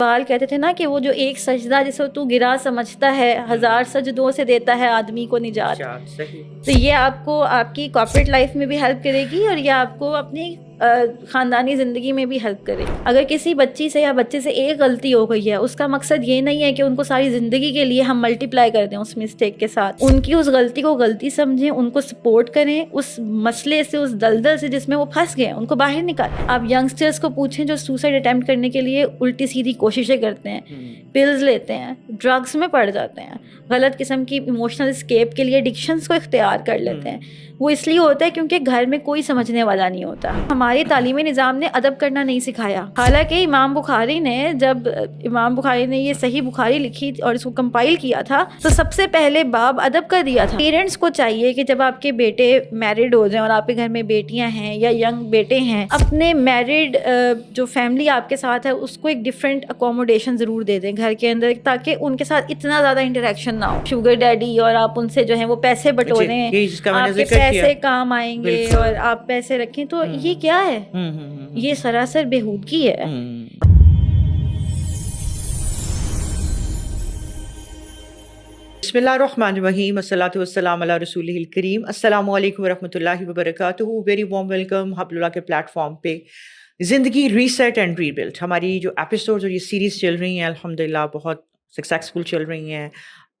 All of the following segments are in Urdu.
اقبال کہتے تھے نا کہ وہ جو ایک سجدہ جسے تو گرا سمجھتا ہے، 1000 سجدوں سے دیتا ہے آدمی کو نجات. صحیح. تو یہ آپ کو آپ کی کارپوریٹ لائف میں بھی ہیلپ کرے گی اور یہ آپ کو اپنی خاندانی زندگی میں بھی ہیلپ کرے. اگر کسی بچی سے یا بچے سے ایک غلطی ہو گئی ہے، اس کا مقصد یہ نہیں ہے کہ ان کو ساری زندگی کے لیے ہم ملٹی پلائی کر دیں اس مسٹیک کے ساتھ. ان کی اس غلطی کو غلطی سمجھیں، ان کو سپورٹ کریں، اس مسئلے سے، اس دلدل سے جس میں وہ پھنس گئے ان کو باہر نکالیں. آپ ینگسٹرز کو پوچھیں جو سوسائڈ اٹیمپٹ کرنے کے لیے الٹی سیدھی کوششیں کرتے ہیں، پلز لیتے ہیں، ڈرگس میں پڑ جاتے ہیں، غلط قسم کی ایموشنل اسکیپ کے لیے ایڈکشنز کو اختیار کر لیتے ہیں. وہ اس لیے ہوتا ہے کیونکہ گھر میں کوئی سمجھنے والا نہیں ہوتا. ہماری تعلیمی نظام نے ادب کرنا نہیں سکھایا. حالانکہ امام بخاری نے یہ صحیح بخاری لکھی اور اس کو کمپائل کیا تھا تو سب سے پہلے باب ادب کا دیا تھا. پیرنٹس کو چاہیے کہ جب آپ کے بیٹے میرڈ ہو جائیں اور آپ کے گھر میں بیٹیاں ہیں یا ینگ بیٹے ہیں، اپنے میرڈ جو فیملی آپ کے ساتھ ہے اس کو ایک ڈفرینٹ اکوموڈیشن ضرور دے دیں گھر کے اندر، تاکہ ان کے ساتھ اتنا زیادہ انٹریکشن نہ ہو. شوگر ڈیڈی اور آپ ان سے جو ہے وہ پیسے بٹوریں، آپ کے پیسے کام آئیں گے اور آپ پیسے رکھیں، تو یہ کیا ہے؟ یہ سراسر بےہودگی ہے. بسم اللہ الرحمن الرحیم، الصلاۃ والسلام علی رسولہ الکریم. السلام علیکم ورحمۃ اللہ وبرکاتہ. ویری وارم ویلکم حبل اللہ کے پلیٹ فارم پہ زندگی ریسیٹ اینڈ ری بلڈ. ہماری جو ایپیسوڈز اور یہ سیریز چل رہی ہیں الحمدللہ بہت سکسیزفل چل رہی ہیں.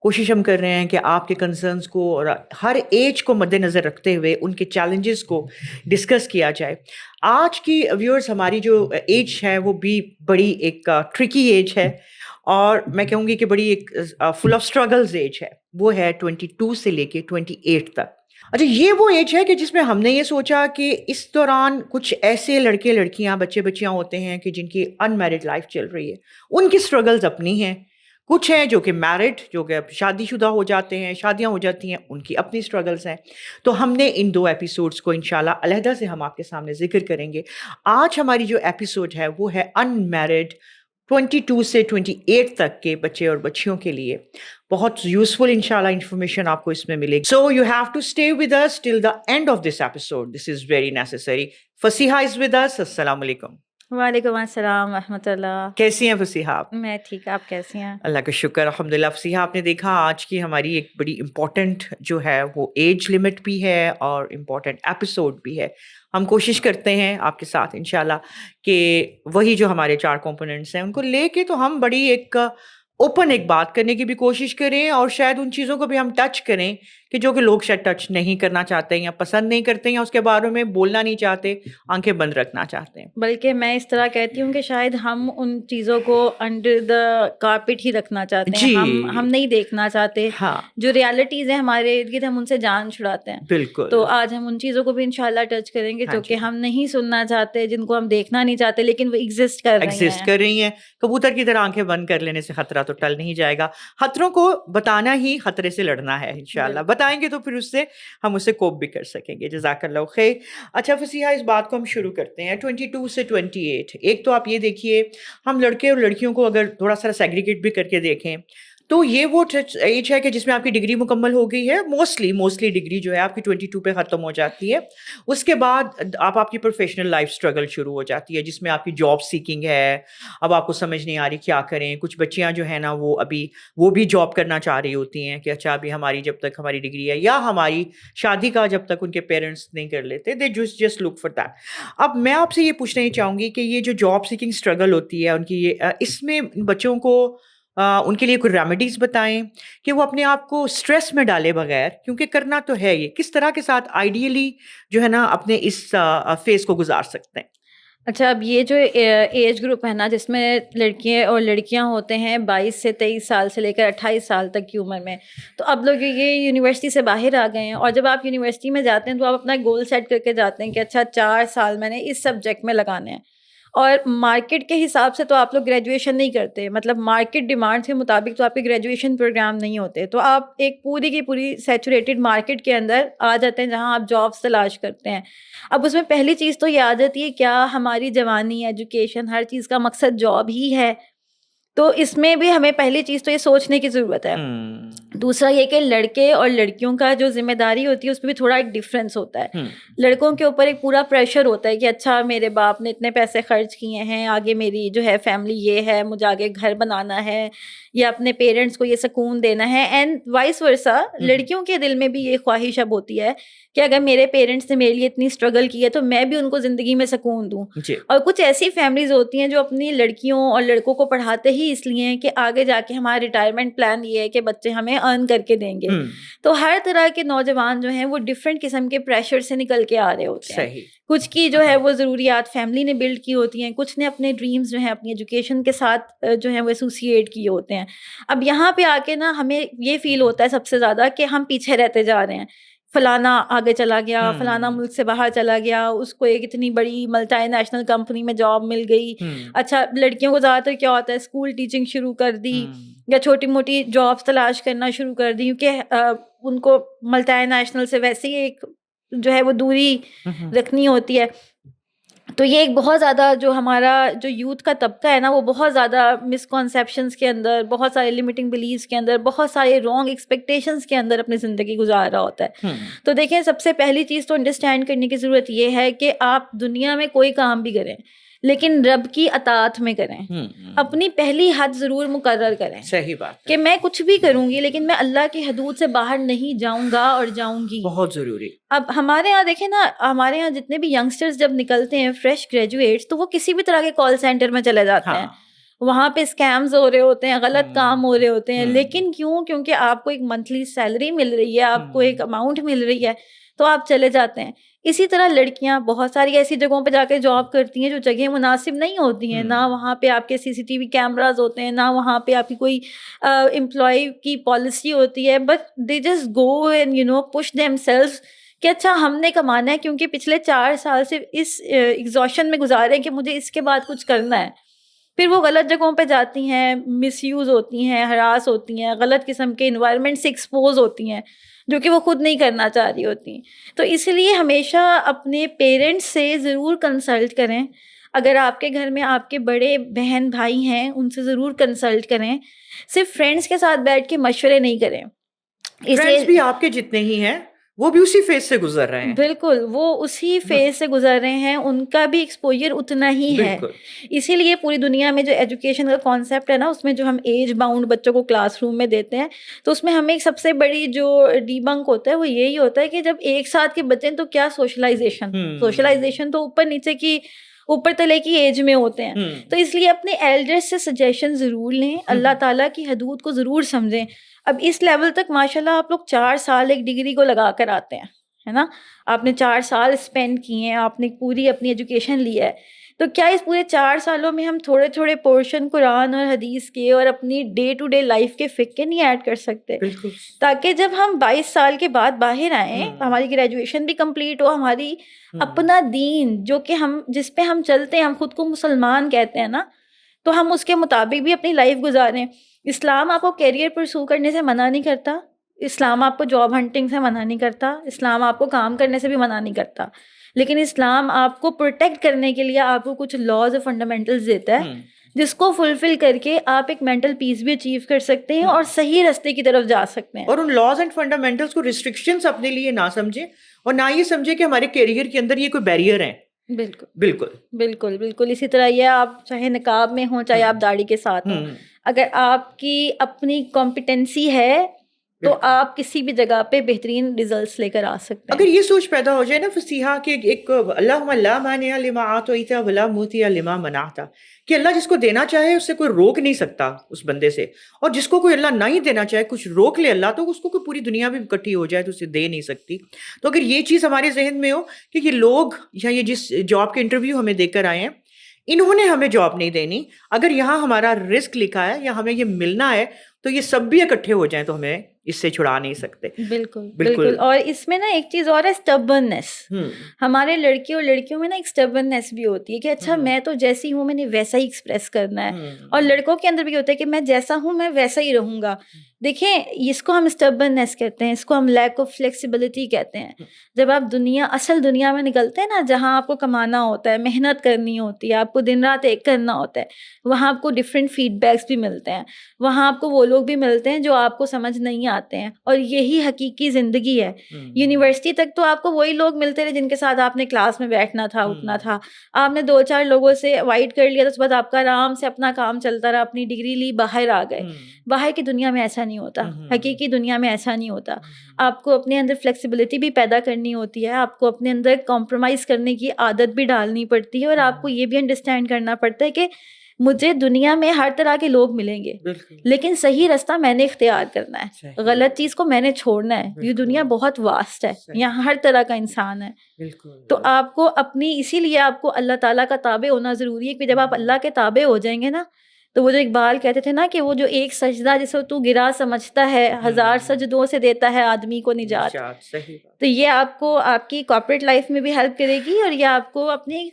کوشش ہم کر رہے ہیں کہ آپ کے کنسرنس کو اور ہر ایج کو مد نظر رکھتے ہوئے ان کے چیلنجز کو ڈسکس کیا جائے. آج کی ویورز ہماری جو ایج ہے وہ بھی بڑی ایک ٹرکی ایج ہے، اور میں کہوں گی کہ بڑی ایک فل آف اسٹرگلز ایج ہے. وہ ہے 22 سے لے کے 28 تک. اچھا، یہ وہ ایج ہے کہ جس میں ہم نے یہ سوچا کہ اس دوران کچھ ایسے لڑکے لڑکیاں بچے بچیاں ہوتے ہیں کہ جن کی ان میرڈ لائف چل رہی ہے، ان کی اسٹرگلز اپنی ہیں. کچھ ہیں جو کہ میرڈ، جو کہ شادی شدہ ہو جاتے ہیں، شادیاں ہو جاتی ہیں، ان کی اپنی اسٹرگلز ہیں. تو ہم نے ان 2 ایپیسوڈس کو انشاءاللہ علیحدہ سے ہم آپ کے سامنے ذکر کریں گے. آج ہماری جو ایپیسوڈ ہے وہ ہے ان میرڈ 22 سے 28 تک کے بچے اور بچیوں کے لیے. بہت یوزفل انشاءاللہ انفارمیشن آپ کو اس میں ملے گی. So you have to stay with us till the end of this episode. This is very necessary. Fasiha is with us. السلام علیکم. وعلیکم السلام ورحمۃ اللہ. کیسی ہیں فصیحہ آپ؟ میں ٹھیک، آپ کیسی ہیں؟ اللہ کا شکر الحمدللہ. فصیحہ، آپ نے دیکھا آج کی ہماری ایک بڑی امپورٹنٹ جو ہے وہ ایج لمٹ بھی ہے اور امپورٹنٹ ایپیسوڈ بھی ہے. ہم کوشش کرتے ہیں آپ کے ساتھ انشاءاللہ کہ وہی جو ہمارے 4 کمپوننٹس ہیں ان کو لے کے تو ہم بڑی ایک اوپن ایک بات کرنے کی بھی کوشش کریں، اور شاید ان چیزوں کو بھی ہم ٹچ کریں کہ جو کہ لوگ شاید ٹچ نہیں کرنا چاہتے ہیں یا پسند نہیں کرتے ہیں یا اس کے بارے میں بولنا نہیں چاہتے، آنکھیں بند رکھنا چاہتے ہیں. بلکہ میں اس طرح کہتی ہوں کہ شاید ہم ان چیزوں کو انڈر دا کارپیٹ ہی رکھنا چاہتے ہیں. ہم نہیں دیکھنا چاہتے. ہاں، جو ریالٹیز ہیں ہمارے ارد گرد، ہم ان سے جان چھڑاتے ہیں. بالکل. تو آج ہم ان چیزوں کو بھی انشاءاللہ ٹچ کریں گے جو کہ ہم نہیں سننا چاہتے، جن کو ہم دیکھنا نہیں چاہتے، لیکن وہ ایگزسٹ کر رہی ہیں. کبوتر کی طرح آنکھیں بند کر لینے سے خطرہ تو ٹل نہیں جائے گا. خطروں کو بتانا ہی خطرے سے لڑنا ہے. انشاءاللہ بتائیں گے تو پھر اس سے ہم اسے کوپ بھی کر سکیں گے. جزاک اللہ خیر. اچھا فصیحہ، اس بات کو ہم شروع کرتے ہیں 22 سے 28. ایک تو آپ یہ دیکھیے، ہم لڑکے اور لڑکیوں کو اگر تھوڑا سا سیگریگیٹ بھی کر کے دیکھیں تو یہ وہ ایج ہے کہ جس میں آپ کی ڈگری مکمل ہو گئی ہے. موسٹلی ڈگری جو ہے آپ کی 22 پہ ختم ہو جاتی ہے. اس کے بعد آپ کی پروفیشنل لائف اسٹرگل شروع ہو جاتی ہے، جس میں آپ کی جاب سیکنگ ہے. اب آپ کو سمجھ نہیں آ رہی کیا کریں. کچھ بچیاں جو ہیں نا وہ بھی جاب کرنا چاہ رہی ہوتی ہیں کہ اچھا ابھی ہماری جب تک ہماری ڈگری ہے یا ہماری شادی کا جب تک ان کے پیرنٹس نہیں کر لیتے، they just look for that. اب میں آپ سے یہ پوچھنا ہی چاہوں گی کہ یہ جو جاب سیکنگ اسٹرگل ہوتی ہے ان کی، اس میں بچوں کو ان کے لیے کوئی ریمیڈیز بتائیں کہ وہ اپنے آپ کو اسٹریس میں ڈالے بغیر، کیونکہ کرنا تو ہے، یہ کس طرح کے ساتھ آئیڈیلی جو ہے نا اپنے اس فیز کو گزار سکتے ہیں. اچھا، اب یہ جو ایج گروپ ہے نا جس میں لڑکیاں اور لڑکیاں ہوتے ہیں 22 سے 23 سال سے لے کر 28 سال تک کی عمر میں، تو اب لوگ یہ یونیورسٹی سے باہر آ گئے ہیں، اور جب آپ یونیورسٹی میں جاتے ہیں تو آپ اپنا گول سیٹ کر کے جاتے ہیں کہ اچھا 4 سال میں نے اس سبجیکٹ میں لگانے ہیں. اور مارکیٹ کے حساب سے تو آپ لوگ گریجویشن نہیں کرتے، مطلب مارکیٹ ڈیمانڈ کے مطابق تو آپ کے گریجویشن پروگرام نہیں ہوتے. تو آپ ایک پوری کی پوری سیچوریٹڈ مارکیٹ کے اندر آ جاتے ہیں جہاں آپ جابس تلاش کرتے ہیں. اب اس میں پہلی چیز تو یہ آ جاتی ہے، کیا ہماری جوانی، ایجوکیشن، ہر چیز کا مقصد جاب ہی ہے؟ تو اس میں بھی ہمیں پہلی چیز تو یہ سوچنے کی ضرورت ہے. دوسرا یہ کہ لڑکے اور لڑکیوں کا جو ذمہ داری ہوتی ہے اس میں بھی تھوڑا ایک ڈفرینس ہوتا ہے. لڑکوں کے اوپر ایک پورا پریشر ہوتا ہے کہ اچھا میرے باپ نے اتنے پیسے خرچ کیے ہیں, آگے میری جو ہے فیملی یہ ہے, مجھے آگے گھر بنانا ہے یا اپنے پیرنٹس کو یہ سکون دینا ہے. اینڈ وائس ورسا لڑکیوں کے دل میں بھی یہ خواہش اب ہوتی ہے کہ اگر میرے پیرنٹس نے میرے لیے اتنی اسٹرگل کی ہے تو میں بھی ان کو زندگی میں سکون دوں. اور کچھ ایسی فیملیز ہوتی ہیں جو اپنی لڑکیوں اور لڑکوں کو پڑھاتے ہی اس لیے ہیں کہ آگے جا کے ہمارا ریٹائرمنٹ پلان یہ ہے کہ بچے ہمیں ارن کر کے دیں گے. تو ہر طرح کے نوجوان جو ہیں وہ ڈفرینٹ قسم کے پریشر سے نکل کے آ رہے ہوتے ہیں. کچھ کی جو ہے وہ ضروریات فیملی نے بلڈ کی ہوتی ہیں, کچھ نے اپنے ڈریمز جو ہیں اپنی ایجوکیشن کے ساتھ جو ہیں وہ ایسوسیٹ کیے ہوتے ہیں. اب یہاں پہ آ کے نا ہمیں یہ فیل ہوتا ہے سب سے زیادہ کہ ہم پیچھے رہتے جا رہے ہیں. فلانا آگے چلا گیا, فلانا ملک سے باہر چلا گیا, اس کو ایک اتنی بڑی ملٹی نیشنل کمپنی میں جاب مل گئی. اچھا لڑکیوں کو زیادہ تر کیا ہوتا ہے, اسکول ٹیچنگ شروع کر دی یا چھوٹی موٹی جابس تلاش کرنا شروع کر دی, کیونکہ ان کو ملٹی نیشنل سے ویسے ہی ایک جو ہے وہ دوری رکھنی ہوتی ہے. تو یہ ایک بہت زیادہ جو ہمارا جو یوتھ کا طبقہ ہے نا وہ بہت زیادہ مسکنسیپشنس کے اندر, بہت سارے لمیٹنگ بلیفس کے اندر, بہت سارے رانگ ایکسپیکٹیشنس کے اندر اپنی زندگی گزار رہا ہوتا ہے. تو دیکھیں سب سے پہلی چیز تو انڈرسٹینڈ کرنے کی ضرورت یہ ہے کہ آپ دنیا میں کوئی کام بھی کریں لیکن رب کی اطاعت میں کریں. اپنی پہلی حد ضرور مقرر کریں. صحیح بات کہ میں کچھ بھی کروں گی لیکن میں اللہ کی حدود سے باہر نہیں جاؤں گا اور جاؤں گی. بہت ضروری. اب ہمارے یہاں دیکھیں نا, ہمارے یہاں جتنے بھی ینگسٹرز جب نکلتے ہیں فریش گریجویٹس تو وہ کسی بھی طرح کے کال سینٹر میں چلے جاتے ہیں. وہاں پہ اسکیمز ہو رہے ہوتے ہیں, غلط کام ہو رہے ہوتے ہیں. لیکن کیونکہ آپ کو ایک منتھلی سیلری مل رہی ہے, آپ کو ایک اماؤنٹ مل رہی ہے تو آپ چلے جاتے ہیں. اسی طرح لڑکیاں بہت ساری ایسی جگہوں پہ جا کے جاب کرتی ہیں جو جگہیں مناسب نہیں ہوتی ہیں. نہ وہاں پہ آپ کے CCTV کیمراز ہوتے ہیں, نہ وہاں پہ آپ کی کوئی امپلائی کی پالیسی ہوتی ہے, but they just go and push them self کہ اچھا ہم نے کمانا ہے کیونکہ پچھلے 4 سال سے اس ایگزاشن میں گزارے ہیں کہ مجھے اس کے بعد کچھ کرنا ہے. پھر وہ غلط جگہوں پہ جاتی ہیں, مس یوز ہوتی ہیں, ہراس ہوتی ہیں, غلط قسم کے انوائرمنٹ سے ایکسپوز ہوتی ہیں جو کہ وہ خود نہیں کرنا چاہ رہی ہوتی. تو اس لیے ہمیشہ اپنے پیرنٹس سے ضرور کنسلٹ کریں. اگر آپ کے گھر میں آپ کے بڑے بہن بھائی ہیں ان سے ضرور کنسلٹ کریں. صرف فرینڈس کے ساتھ بیٹھ کے مشورے نہیں کریں. فرینڈس بھی آپ کے جتنے ہی ہیں وہ بھی اسی فیز سے گزر رہے ہیں. بالکل, وہ اسی فیز سے گزر رہے ہیں, ان کا بھی ایکسپوجر اتنا ہی ہے. اسی لیے پوری دنیا میں جو ایجوکیشن کا کانسیپٹ ہے نا, اس میں جو ہم ایج باؤنڈ بچوں کو کلاس روم میں دیتے ہیں تو اس میں ہمیں ایک سب سے بڑی جو ڈی بنک ہوتا ہے وہ یہی ہوتا ہے کہ جب ایک ساتھ کے بچے ہیں تو کیا سوشلائزیشن تو اوپر نیچے کی اوپر تلے کی ایج میں ہوتے ہیں. تو اس لیے اپنے ایلڈرز سے سجیشن ضرور لیں, اللہ تعالیٰ کی حدود کو ضرور سمجھیں. اب اس لیول تک ماشاءاللہ آپ لوگ 4 سال ایک ڈگری کو لگا کر آتے ہیں, ہے نا, آپ نے 4 سال اسپینڈ کیے ہیں, آپ نے پوری اپنی ایجوکیشن لی ہے. تو کیا اس پورے 4 سالوں میں ہم تھوڑے تھوڑے پورشن قرآن اور حدیث کے اور اپنی ڈے ٹو ڈے لائف کے فقہ نہیں ایڈ کر سکتے؟ تاکہ جب ہم 22 سال کے بعد باہر آئیں, ہماری گریجویشن بھی کمپلیٹ ہو, ہماری اپنا دین جو کہ ہم جس پہ ہم چلتے ہیں, ہم خود کو مسلمان کہتے ہیں نا, تو ہم اس کے مطابق بھی اپنی لائف گزاریں. اسلام آپ کو کیریئر پرسو کرنے سے منع نہیں کرتا, اسلام آپ کو جاب ہنٹنگ سے منع نہیں کرتا, اسلام آپ کو کام کرنے سے بھی منع نہیں کرتا, لیکن اسلام آپ کو پروٹیکٹ کرنے کے لیے آپ کو کچھ لاز اور فنڈامنٹلز دیتا ہے جس کو فلفل کر کے آپ ایک مینٹل پیس بھی اچیو کر سکتے ہیں اور صحیح راستے کی طرف جا سکتے ہیں. اور ان لاز اینڈ فنڈامنٹلز کو ریسٹرکشنز اپنے لیے نہ سمجھیں اور نہ یہ سمجھیں کہ ہمارے کیریئر کے اندر یہ کوئی بیریئر ہیں. بالکل بالکل بالکل بالکل. اسی طرح یہ آپ چاہے نقاب میں ہوں چاہے آپ داڑھی کے ساتھ ہوں, اگر آپ کی اپنی کمپیٹنسی ہے تو آپ کسی بھی جگہ پہ بہترین ریزلٹس لے کر آ سکتے ہیں. اگر یہ سوچ پیدا ہو جائے نا فصیحہ کہ ایک اللہم لا مانع لما اعطیت ولا معطی لما منعت, کہ اللہ جس کو دینا چاہے اس سے کوئی روک نہیں سکتا اس بندے سے, اور جس کو کوئی اللہ نہیں دینا چاہے کچھ روک لے اللہ تو اس کو کوئی پوری دنیا بھی اکٹھی ہو جائے تو اسے دے نہیں سکتی. تو اگر یہ چیز ہمارے ذہن میں ہو کہ یہ لوگ یا یہ جس جاب کے انٹرویو ہمیں دے کر آئے ہیں انہوں نے ہمیں جاب نہیں دینی, اگر یہاں ہمارا رزق لکھا ہے یا ہمیں یہ ملنا ہے تو یہ سب بھی اکٹھے ہو جائیں تو ہمیں اس سے چھڑا نہیں سکتے. بالکل بالکل. اور اس میں نا ایک چیز اور ہے, اسٹبرنس. ہمارے لڑکے اور لڑکیوں میں نا ایک اسٹبرنس بھی ہوتی ہے کہ اچھا میں تو جیسی ہوں میں نے ویسا ہی ایکسپریس کرنا ہے, اور لڑکوں کے اندر بھی ہوتا ہے کہ میں جیسا ہوں میں ویسا ہی رہوں گا. دیکھیں اس کو ہم اسٹبرنس کہتے ہیں, اس کو ہم لیک آف فلیکسیبلٹی کہتے ہیں. جب آپ اصل دنیا میں نکلتے ہیں نا, جہاں آپ کو کمانا ہوتا ہے, محنت کرنی ہوتی ہے, آپ کو دن رات ایک کرنا ہوتا ہے, وہاں آپ کو ڈفرینٹ فیڈ بیکس بھی ملتے ہیں, وہاں آپ کو وہ لوگ بھی ملتے ہیں جو آپ کو سمجھ نہیں آتے ہیں, اور یہی حقیقی زندگی ہے. یونیورسٹی تک تو آپ کو وہی لوگ ملتے رہے جن کے ساتھ آپ نے کلاس میں بیٹھنا تھا, اٹھنا تھا. آپ نے 2-4 لوگوں سے وائٹ کر لیا تو اس کے بعد آپ کا آرام سے اپنا کام چلتا رہا, اپنی ڈگری لی, باہر آ گئے. باہر کی دنیا میں ایسا نہیں ہوتا, حقیقی دنیا میں ایسا نہیں ہوتا. آپ کو اپنے اندر فلیکسیبلٹی بھی پیدا کرنی ہوتی ہے, آپ کو اپنے اندر کمپرومائز کرنے کی عادت بھی ڈالنی پڑتی ہے, اور آپ کو یہ بھی انڈرسٹینڈ کرنا پڑتا ہے کہ مجھے دنیا میں ہر طرح کے لوگ ملیں گے, لیکن صحیح راستہ میں نے اختیار کرنا ہے, غلط چیز کو میں نے چھوڑنا ہے. یہ دنیا بہت واسٹ ہے, یہاں ہر طرح کا انسان ہے. تو آپ کو اسی لیے آپ کو اللہ تعالیٰ کا تابع ہونا ضروری ہے, کہ جب آپ اللہ کے تابع ہو جائیں گے نا, تو وہ جو اقبال کہتے تھے نا کہ وہ جو ایک سجدہ جسے تو گرا سمجھتا ہے, 1000 سجدوں سے دیتا ہے آدمی کو نجات. تو یہ آپ کو آپ کی کارپوریٹ لائف میں بھی ہیلپ کرے گی, اور یہ آپ کو اپنی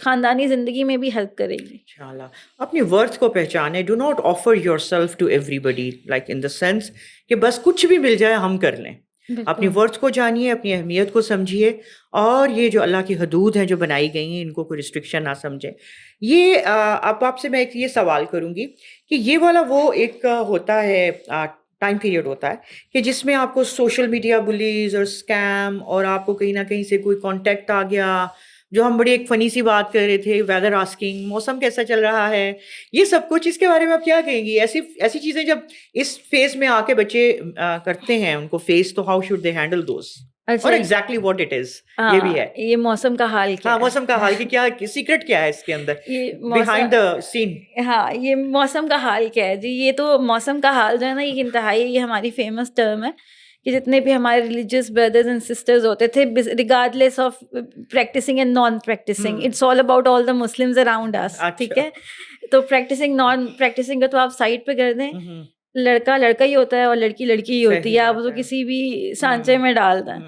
خاندانی زندگی میں بھی ہیلپ کرے گی. انشاءاللہ. اپنی ورتھ کو پہچانے. Do not offer yourself to everybody, like in the sense کہ بس کچھ بھی مل جائے ہم کر لیں. اپنی ورتھ کو جانیے, اپنی اہمیت کو سمجھیے, اور یہ جو اللہ کی حدود ہیں جو بنائی گئی ہیں ان کو کوئی ریسٹرکشن نہ سمجھیں. یہ اب آپ سے میں ایک یہ سوال کروں گی کہ یہ والا وہ ایک ہوتا ہے ٹائم پیریڈ ہوتا ہے کہ جس میں آپ کو سوشل میڈیا بلیز اور اسکیم, اور آپ کو کہیں نہ کہیں سے کوئی کانٹیکٹ آ گیا, جو ہم بڑی ایک فنی سی بات کر رہے تھے, ویدر آسکنگ, موسم کیسا چل رہا ہے, یہ سب کچھ, اس کے بارے میں آپ کیا کہیں گی؟ ایسی چیزیں جب اس فیز میں آ کے بچے کرتے ہیں ان کو فیس, تو how should they handle those, اور ایگزیکٹلی واٹ اٹ از, یہ بھی ہے. یہ موسم کا حال کیا ہے, موسم کا حال کی کیا سیکرٹ کیا ہے اس کے اندر, بیہائنڈ دا سین. ہاں, یہ موسم کا حال کیا ہے جی. یہ تو موسم کا حال جو ہے نا, یہ انتہائی, یہ ہماری فیمس ٹرم ہے کہ جتنے بھی ہمارے ریلیجیس بردرز اینڈ سسٹرز ہوتے تھے, regardless of practising and non practising, it's all about all the Muslims around us. ٹھیک ہے, تو پریکٹسنگ نان پریکٹسنگ کا تو آپ سائڈ پہ کر دیں, لڑکا لڑکا ہی ہوتا ہے اور لڑکی لڑکی ہی ہوتی ہے, آپ تو کسی بھی سانچے میں ڈال دیں.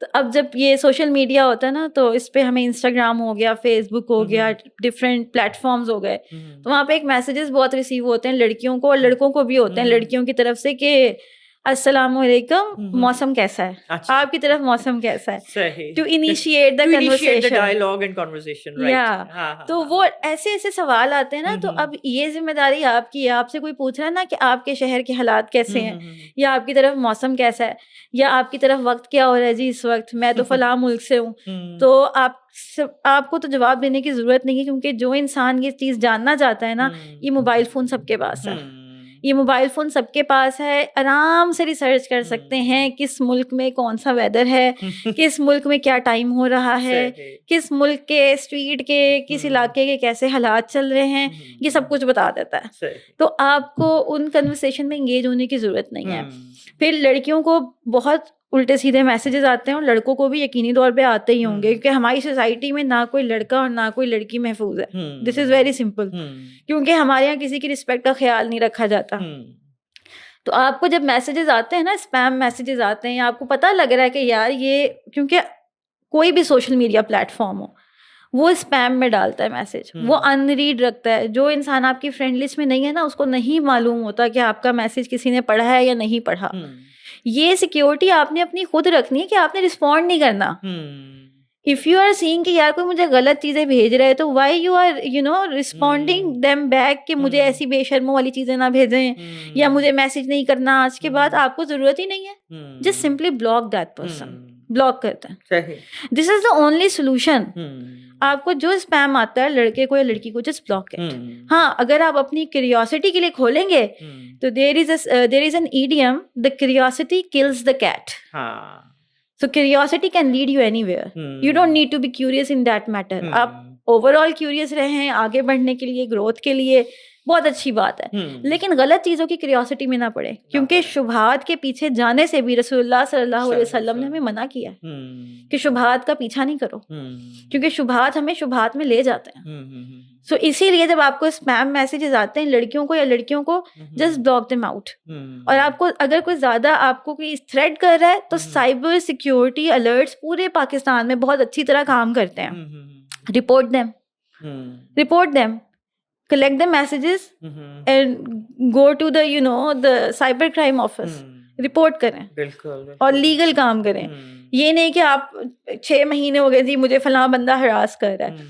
تو اب جب یہ سوشل میڈیا ہوتا ہے نا, تو اس پہ ہمیں انسٹاگرام ہو گیا, فیس بک ہو گیا, ڈفرینٹ پلیٹ فارمز ہو گئے, تو وہاں پہ ایک میسیجز بہت ریسیو ہوتے ہیں لڑکیوں کو, اور لڑکوں کو بھی ہوتے ہیں لڑکیوں کی طرف سے کہ السلام علیکم, موسم کیسا ہے, آپ کی طرف موسم کیسا ہے, to initiate the conversation, dialogue and conversation, right. تو وہ ایسے سوال آتے ہیں نا, تو اب یہ ذمہ داری آپ کی ہے. آپ سے کوئی پوچھ رہا ہے نا کہ آپ کے شہر کے حالات کیسے ہیں, یا آپ کی طرف موسم کیسا ہے, یا آپ کی طرف وقت کیا ہو رہا ہے جی اس وقت, میں تو فلاں ملک سے ہوں, تو آپ کو تو جواب دینے کی ضرورت نہیں ہے, کیونکہ جو انسان یہ چیز جاننا چاہتا ہے نا, یہ موبائل فون سب کے پاس ہے. یہ موبائل فون سب کے پاس ہے, آرام سے ریسرچ کر سکتے ہیں کس ملک میں کون سا ویدر ہے, کس ملک میں کیا ٹائم ہو رہا ہے, کس ملک کے اسٹریٹ کے کس علاقے کے کیسے حالات چل رہے ہیں, یہ سب کچھ بتا دیتا ہے. تو آپ کو ان کنورسیشن میں انگیج ہونے کی ضرورت نہیں ہے. پھر لڑکیوں کو بہت الٹے سیدھے میسیجز آتے ہیں, اور لڑکوں کو بھی یقینی طور پہ آتے ہی ہوں گے, کیونکہ ہماری سوسائٹی میں نہ کوئی لڑکا اور نہ کوئی لڑکی محفوظ ہے. دس از ویری سمپل, کیونکہ ہمارے یہاں کسی کی رسپیکٹ کا خیال نہیں رکھا جاتا. تو آپ کو جب میسیجز آتے ہیں نا, اسپیم میسیجز آتے ہیں, آپ کو پتہ لگ رہا ہے کہ یار یہ, کیونکہ کوئی بھی سوشل میڈیا پلیٹ فارم ہو, وہ اسپیم میں ڈالتا ہے میسیج, وہ ان ریڈ رکھتا ہے. جو انسان آپ کی فرینڈ لسٹ میں نہیں ہے نا, اس کو نہیں معلوم ہوتا کہ آپ کا میسیج کسی نے پڑھا ہے یا نہیں پڑھا. یہ سیکیورٹی آپ نے اپنی خود رکھنی ہے کہ آپ نے رسپونڈ نہیں کرنا. اف یو آر سیئنگ کہ یار کوئی مجھے غلط چیزیں بھیج رہا ہے, تو why you are responding them back کہ مجھے ایسی بے شرموں والی چیزیں نہ بھیجیں, یا مجھے میسج نہیں کرنا آج کے بعد. آپ کو ضرورت ہی نہیں ہے, just simply block that person, block کرتے ہیں. دس از دا اونلی سولوشن. آپ کو جو اسپیم آتا ہے لڑکے کو یا لڑکی کو, جسٹ بلاک اٹ. ہاں, اگر آپ اپنی کیوریوسٹی کے لیے کھولیں گے, تو there is an adage, the curiosity kills the cat. So curiosity can lead you anywhere. You don't need to be curious in that matter. آپ اوور آل کیوریس رہیں, آگے بڑھنے کے لیے, گروتھ کے لیے, بہت اچھی بات ہے، لیکن غلط چیزوں کی کریوسٹی میں نہ پڑے، کیونکہ شبہات کے پیچھے جانے سے بھی رسول اللہ صلی اللہ علیہ وسلم نے ہمیں منع کیا ہے کہ شبہات کا پیچھا نہیں کرو، کیونکہ شبہات ہمیں شبہات میں لے جاتے ہیں. سو اسی لیے جب آپ کو اسپیم میسیجز آتے ہیں لڑکیوں کو یا لڑکیوں کو، جسٹ بلاک دیم آؤٹ. اور آپ کو اگر کوئی زیادہ آپ کو کوئی تھریٹ کر رہا ہے تو سائبر سیکیورٹی الرٹس پورے پاکستان میں بہت اچھی طرح کام کرتے ہیں. Report them collect the messages and go to the cyber crime office. Report کریں اور لیگل کام کریں. یہ نہیں کہ آپ 6 مہینے ہو گئے جی مجھے فلاں بندہ ہراس کر رہا ہے،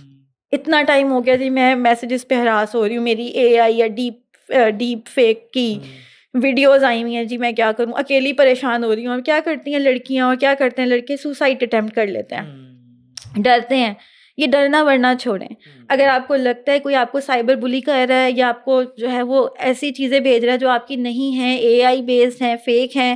اتنا ٹائم ہو گیا جی میں میسیجز پہ ہراس ہو رہی ہوں، میری اے آئی یا ڈیپ فیک کی ویڈیوز آئی ہوئی ہیں جی میں کیا کروں، اکیلی پریشان ہو رہی ہوں. اور کیا کرتی ہیں لڑکیاں اور کیا کرتے ہیں لڑکے، سوسائڈ اٹیمپٹ کر لیتے ہیں، ڈرتے ہیں. یہ ڈرنا ورنا چھوڑیں. اگر آپ کو لگتا ہے کوئی آپ کو سائبر بلی کر رہا ہے یا آپ کو جو ہے وہ ایسی چیزیں بھیج رہا ہے جو آپ کی نہیں ہیں، اے آئی بیسڈ ہیں، فیک ہیں،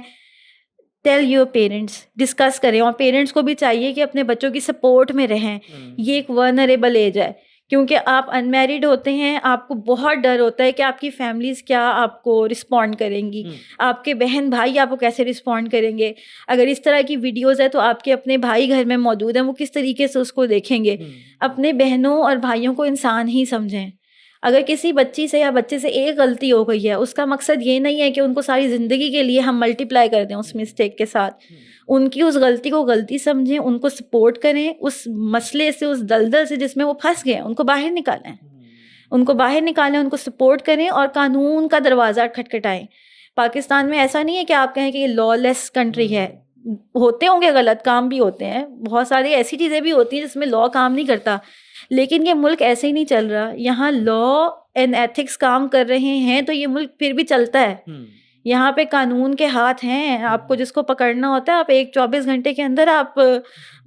ٹیل یور پیرنٹس، ڈسکس کریں. اور پیرنٹس کو بھی چاہیے کہ اپنے بچوں کی سپورٹ میں رہیں. یہ ایک ورنریبل ایج ہے، کیونکہ آپ ان میرڈ ہوتے ہیں، آپ کو بہت ڈر ہوتا ہے کہ آپ کی فیملیز کیا آپ کو رسپونڈ کریں گی، آپ کے بہن بھائی آپ کو کیسے رسپونڈ کریں گے. اگر اس طرح کی ویڈیوز ہے تو آپ کے اپنے بھائی گھر میں موجود ہیں، وہ کس طریقے سے اس کو دیکھیں گے. اپنے بہنوں اور بھائیوں کو انسان ہی سمجھیں. اگر کسی بچی سے یا بچے سے ایک غلطی ہو گئی ہے، اس کا مقصد یہ نہیں ہے کہ ان کو ساری زندگی کے لیے ہم ملٹی پلائی کر دیں اس مسٹیک کے ساتھ. ان کی اس غلطی کو غلطی سمجھیں، ان کو سپورٹ کریں، اس مسئلے سے، اس دلدل سے جس میں وہ پھنس گئے ان کو باہر نکالیں، ان کو سپورٹ کریں اور قانون کا دروازہ کھٹکھٹائیں. پاکستان میں ایسا نہیں ہے کہ آپ کہیں کہ یہ لا لیس کنٹری ہے. ہوتے ہوں گے غلط کام بھی ہوتے ہیں، بہت ساری ایسی چیزیں بھی ہوتی ہیں جس میں لا کام نہیں کرتا، لیکن یہ ملک ایسے ہی نہیں چل رہا. یہاں لا اینڈ ایتھکس کام کر رہے ہیں تو یہ ملک پھر بھی چلتا ہے. یہاں پہ قانون کے ہاتھ ہیں، آپ کو جس کو پکڑنا ہوتا ہے آپ 24 گھنٹے کے اندر آپ